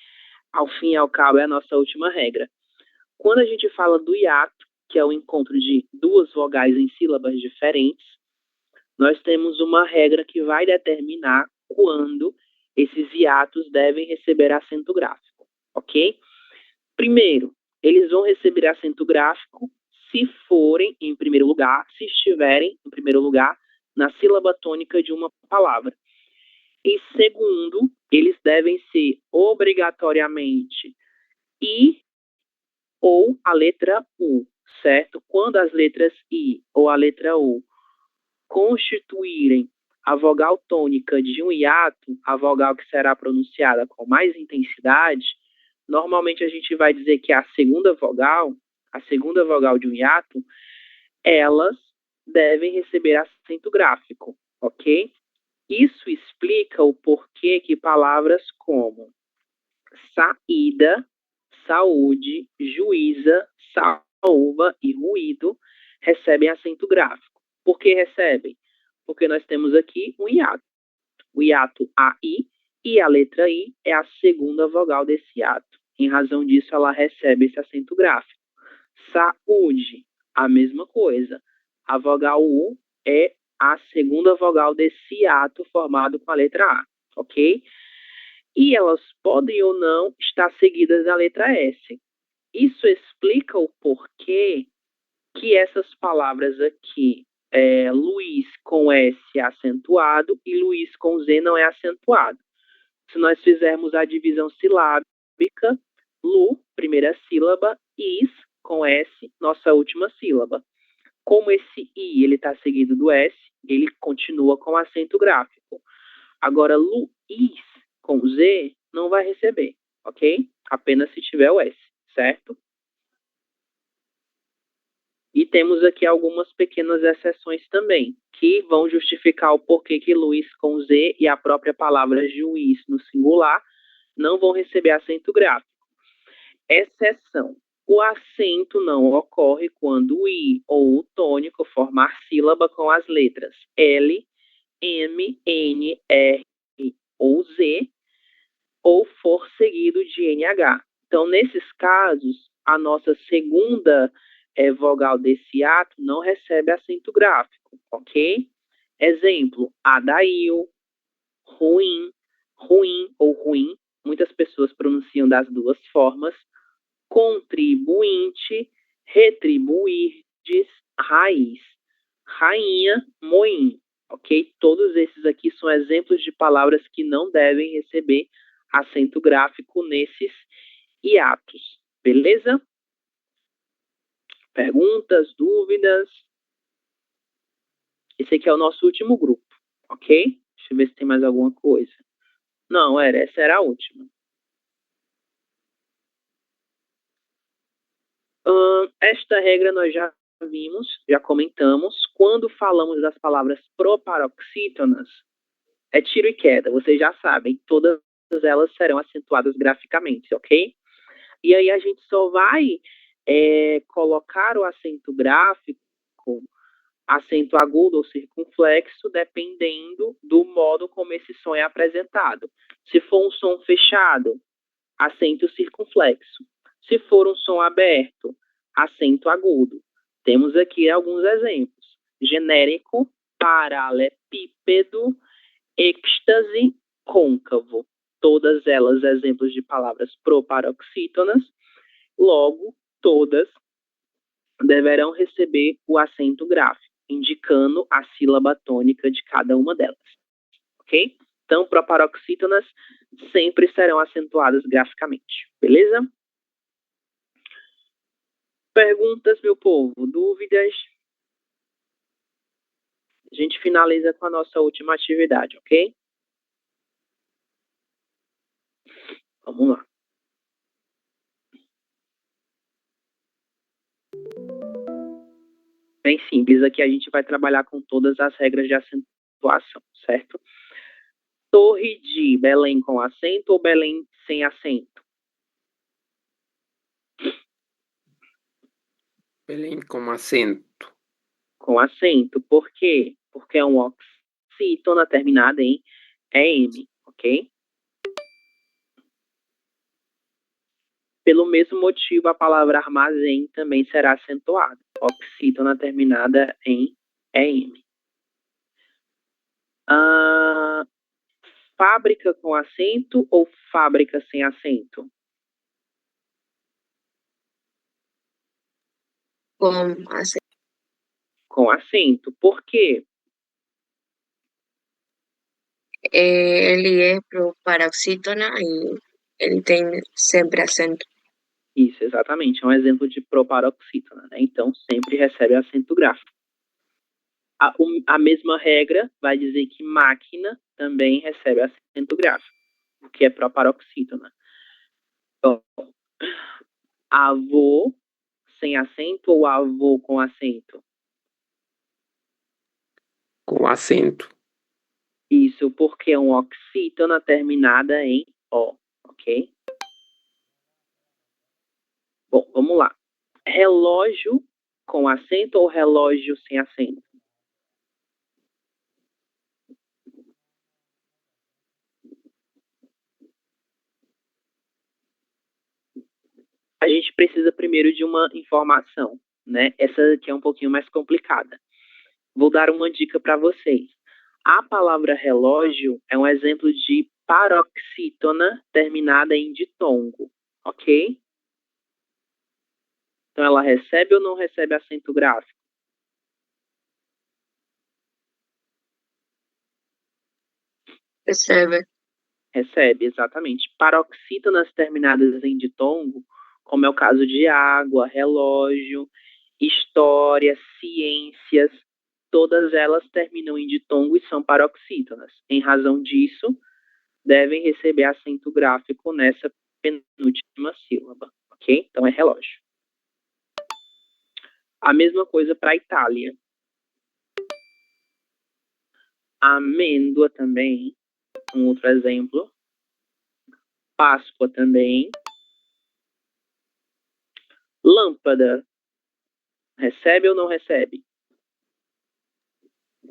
ao fim e ao cabo, é a nossa última regra. Quando a gente fala do hiato, que é o encontro de 2 vogais em sílabas diferentes, nós temos uma regra que vai determinar quando esses hiatos devem receber acento gráfico, ok? Primeiro, eles vão receber acento gráfico se forem, em primeiro lugar, se estiverem, em primeiro lugar, na sílaba tônica de uma palavra. E segundo, eles devem ser obrigatoriamente I ou a letra U, certo? Quando as letras I ou a letra U constituírem a vogal tônica de um hiato, a vogal que será pronunciada com mais intensidade, normalmente a gente vai dizer que a segunda vogal de um hiato, elas devem receber acento gráfico, ok? Isso explica o porquê que palavras como saída, saúde, juíza, salva e ruído recebem acento gráfico. Por que recebem? Porque nós temos aqui um hiato. O hiato AI, e a letra I é a segunda vogal desse hiato. Em razão disso, ela recebe esse acento gráfico. Saúde, a mesma coisa. A vogal U é a segunda vogal desse hiato formado com a letra A, ok? E elas podem ou não estar seguidas da letra S. Isso explica o porquê que essas palavras aqui, Luiz com S é acentuado e Luiz com Z não é acentuado. Se nós fizermos a divisão silábica, Lu, primeira sílaba, Is, com S, nossa última sílaba. Como esse I ele está seguido do S, ele continua com acento gráfico. Agora, Luiz com Z não vai receber, ok? Apenas se tiver o S, certo? E temos aqui algumas pequenas exceções também, que vão justificar o porquê que Luiz com Z e a própria palavra juiz no singular não vão receber acento gráfico. Exceção. O acento não ocorre quando o I ou o tônico formar sílaba com as letras L, M, N, R ou Z, ou for seguido de NH. Então, nesses casos, a nossa segunda vogal desse ato não recebe acento gráfico, ok? Exemplo, adail, ruim, ruim ou ruim. Muitas pessoas pronunciam das duas formas. Contribuinte, retribuirdes, raiz, rainha, moinho, ok? Todos esses aqui são exemplos de palavras que não devem receber acento gráfico nesses hiatos, beleza? Perguntas, dúvidas? Esse aqui é o nosso último grupo, ok? Deixa eu ver se tem mais alguma coisa. Não, essa era a última. Esta regra nós já vimos, já comentamos. Quando falamos das palavras proparoxítonas, é tiro e queda, vocês já sabem, todas elas serão acentuadas graficamente, ok? E aí a gente só vai colocar o acento gráfico, acento agudo ou circunflexo, dependendo do modo como esse som é apresentado. Se for um som fechado, acento circunflexo. Se for um som aberto, acento agudo. Temos aqui alguns exemplos. Genérico, paralelepípedo, êxtase, côncavo. Todas elas exemplos de palavras proparoxítonas. Logo, todas deverão receber o acento gráfico, indicando a sílaba tônica de cada uma delas. ok? Então, proparoxítonas sempre serão acentuadas graficamente, beleza? Perguntas, meu povo? Dúvidas? A gente finaliza com a nossa última atividade, ok? Vamos lá. Bem simples, aqui a gente vai trabalhar com todas as regras de acentuação, certo? Torre de Belém com acento ou Belém sem acento? Belém com acento. Com acento. Por quê? Porque é um oxítona terminada em EM, ok? Pelo mesmo motivo, a palavra armazém também será acentuada. Oxítona terminada em EM. Fábrica com acento ou fábrica sem acento? Com acento. Com acento. Por quê? Ele é proparoxítona e ele tem sempre acento. Isso, exatamente. É um exemplo de proparoxítona, né? Então, sempre recebe acento gráfico. A mesma regra vai dizer que máquina também recebe acento gráfico, o que é proparoxítona. Então, avô sem acento ou avô com acento? Com acento. Isso porque é um oxítona terminada em O, ok? Bom, vamos lá. Relógio com acento ou relógio sem acento? A gente precisa primeiro de uma informação, né? Essa aqui é um pouquinho mais complicada. Vou dar uma dica para vocês. A palavra relógio é um exemplo de paroxítona terminada em ditongo, ok? Então, ela recebe ou não recebe acento gráfico? Recebe. Recebe, exatamente. Paroxítonas terminadas em ditongo, como é o caso de água, relógio, história, ciências, todas elas terminam em ditongo e são paroxítonas. Em razão disso, devem receber acento gráfico nessa penúltima sílaba, ok? Então é relógio. A mesma coisa para a Itália. Amêndoa também, um outro exemplo. Páscoa também. Lâmpada, recebe ou não recebe?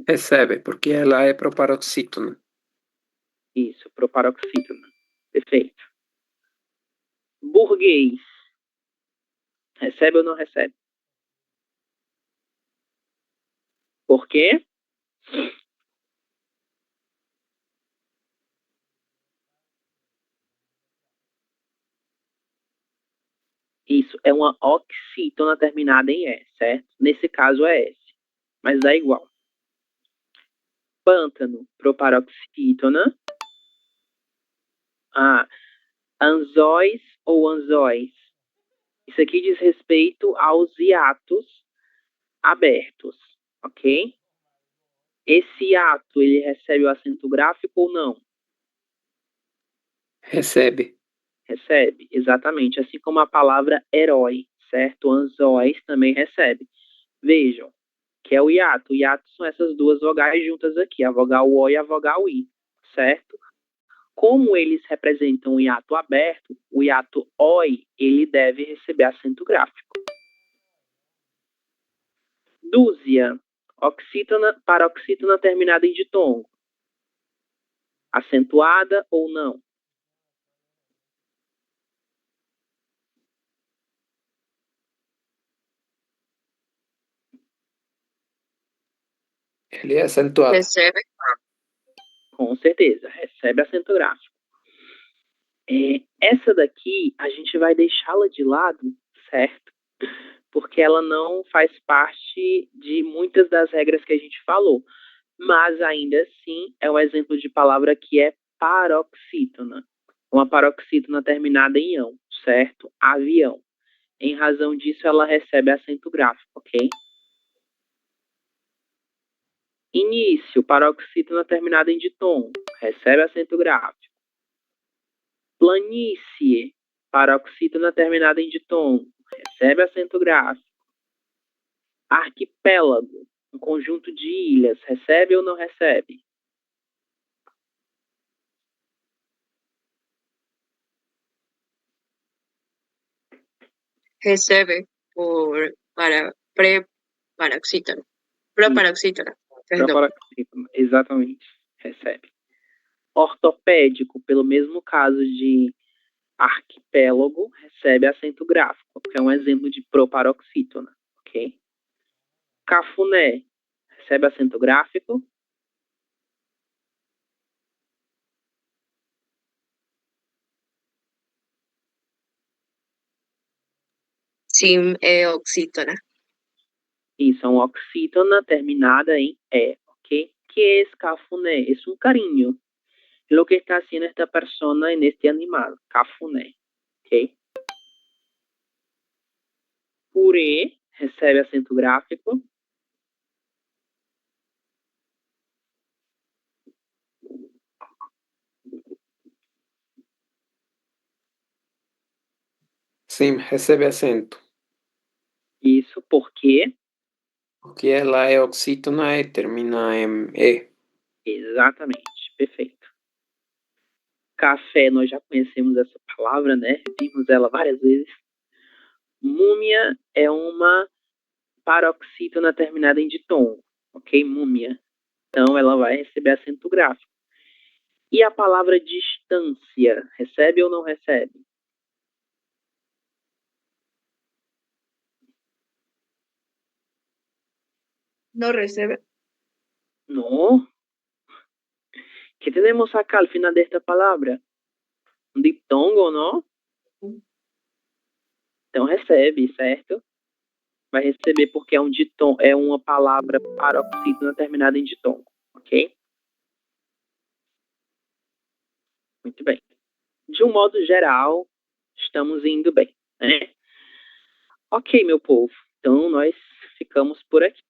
Recebe, porque ela é proparoxítona. Isso, proparoxítona. Perfeito. Burguês, recebe ou não recebe? Por quê? Isso é uma oxítona terminada em E, certo? Nesse caso é S, mas dá igual. Pântano, proparoxítona. Anzóis ou anzóis? Isso aqui diz respeito aos hiatos abertos, ok? Esse hiato, ele recebe o acento gráfico ou não? Recebe. Recebe, exatamente. Assim como a palavra herói, certo? Anzóis também recebe. Vejam, que é o hiato. O hiato são essas duas vogais juntas aqui, a vogal O e a vogal I, certo? Como eles representam o hiato aberto, o hiato OI, ele deve receber acento gráfico. Dúzia, oxítona, paroxítona terminada em ditongo. Acentuada ou não? Ele é acentuado. Recebe. Com certeza, recebe acento gráfico. Essa daqui, a gente vai deixá-la de lado, certo? Porque ela não faz parte de muitas das regras que a gente falou. mas ainda assim é um exemplo de palavra que é paroxítona. Uma paroxítona terminada em ão, certo? Avião. Em razão disso, ela recebe acento gráfico, ok? Início, paroxítona terminada em ditom, recebe acento gráfico. Planície, paroxítona terminada em ditom, recebe acento gráfico. Arquipélago, um conjunto de ilhas, recebe ou não recebe? Recebe para pré-paroxítona. Proparoxítona, perdão. Proparoxítona, exatamente, recebe. Ortopédico, pelo mesmo caso de arquipélago, recebe acento gráfico, que é um exemplo de proparoxítona, ok? Cafuné, recebe acento gráfico. Sim, é oxítona. Isso, é uma oxítona terminada em E, ok? ¿Qué es cafuné? Es un cariño. Lo que está haciendo esta persona en este animal, cafuné, ok? Purê, recebe acento gráfico. Sim, recebe acento. Isso, porque Porque ela é oxítona e termina em E. exatamente, perfeito. Café, nós já conhecemos essa palavra, né? Vimos ela várias vezes. Múmia é uma paroxítona terminada em ditom, ok? Múmia. Então, ela vai receber acento gráfico. E a palavra distância, recebe ou não recebe? No recibe. No. ¿Qué tenemos acá al final de esta palabra? Um diptongo, não? Então recebe, certo? Vai receber porque é um ditom, é uma palavra paroxítona terminada em ditongo, ok? Muito bem. De um modo geral, estamos indo bem, né? Ok, meu povo. Então nós ficamos por aqui.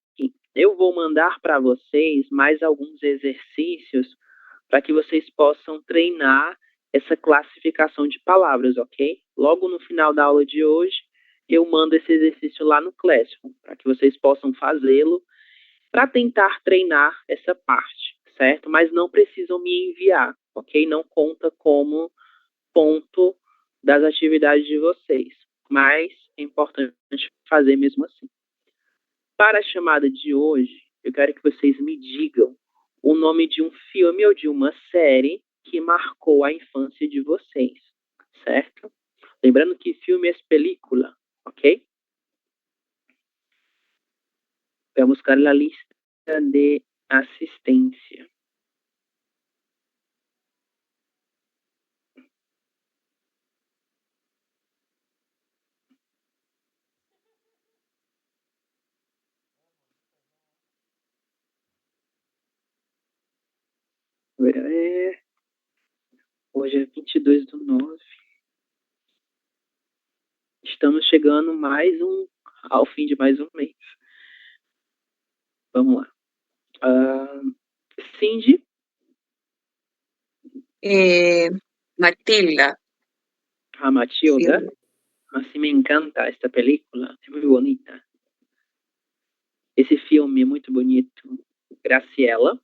Eu vou mandar para vocês mais alguns exercícios para que vocês possam treinar essa classificação de palavras, ok? Logo no final da aula de hoje, eu mando esse exercício lá no Classroom, para que vocês possam fazê-lo, para tentar treinar essa parte, certo? Mas não precisam me enviar, ok? Não conta como ponto das atividades de vocês, mas é importante fazer mesmo assim. Para a chamada de hoje, eu quero que vocês me digam o nome de um filme ou de uma série que marcou a infância de vocês, certo? Lembrando que filme é película, ok? Vamos buscar a lista de assistência. Hoje é 22/9. Estamos chegando ao fim de mais um mês. Vamos lá. Cindy, Matilda. a Matilda. Filme. Así me encanta esta película, é muito bonita. Esse filme é muito bonito. Graciela.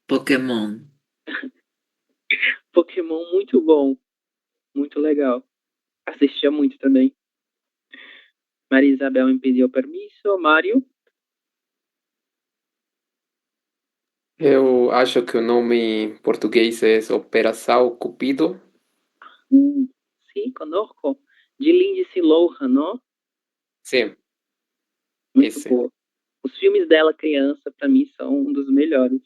Pokémon. Pokémon muito bom. Muito legal. Assistia muito também. Maria Isabel me pediu permisso. Mário. Eu acho que o nome em português é Operação Cupido. Sim, conosco. De Lindsay Lohan, não? Sim. Muito Esse. boa. Os filmes dela, criança, para mim, são um dos melhores.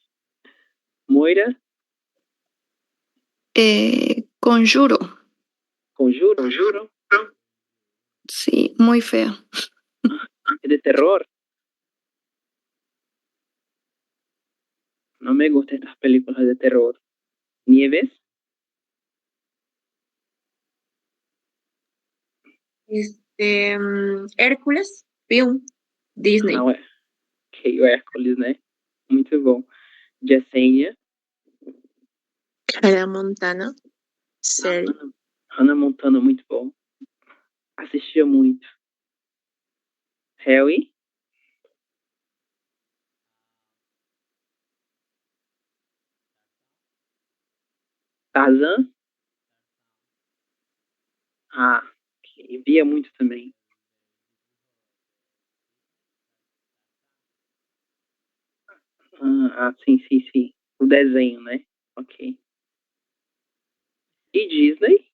Moira. Conjuro. Conjuro? Sí, muy fea. ¿Es de terror? No me gustan estas películas de terror. ¿Nieves? Hércules, filme, Disney. Não é. Ok, o Hércules, né? Muito bom. Jessenia? Hannah Montana. Série. Hannah Montana, muito bom. Assistia muito. Harry? Tarzan? Ah, ok. Via muito também. Sim, sim, sim. O desenho, né? Ok. E Disney?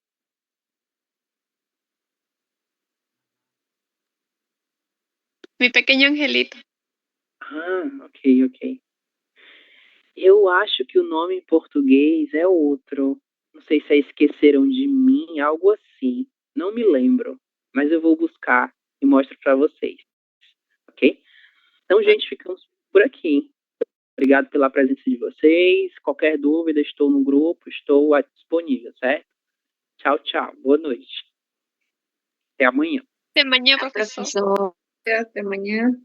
Mi pequeño angelito. Ok, ok. Eu acho que o nome em português é outro. Não sei se é Esqueceram de Mim, algo assim. Não me lembro. Mas eu vou buscar e mostro para vocês. Ok? Então, gente, ficamos por aqui. Obrigado pela presença de vocês. Qualquer dúvida, estou no grupo, estou disponível, certo? Tchau, tchau. Boa noite. Até amanhã. De mañana, profesor. Profesor. Hasta mañana.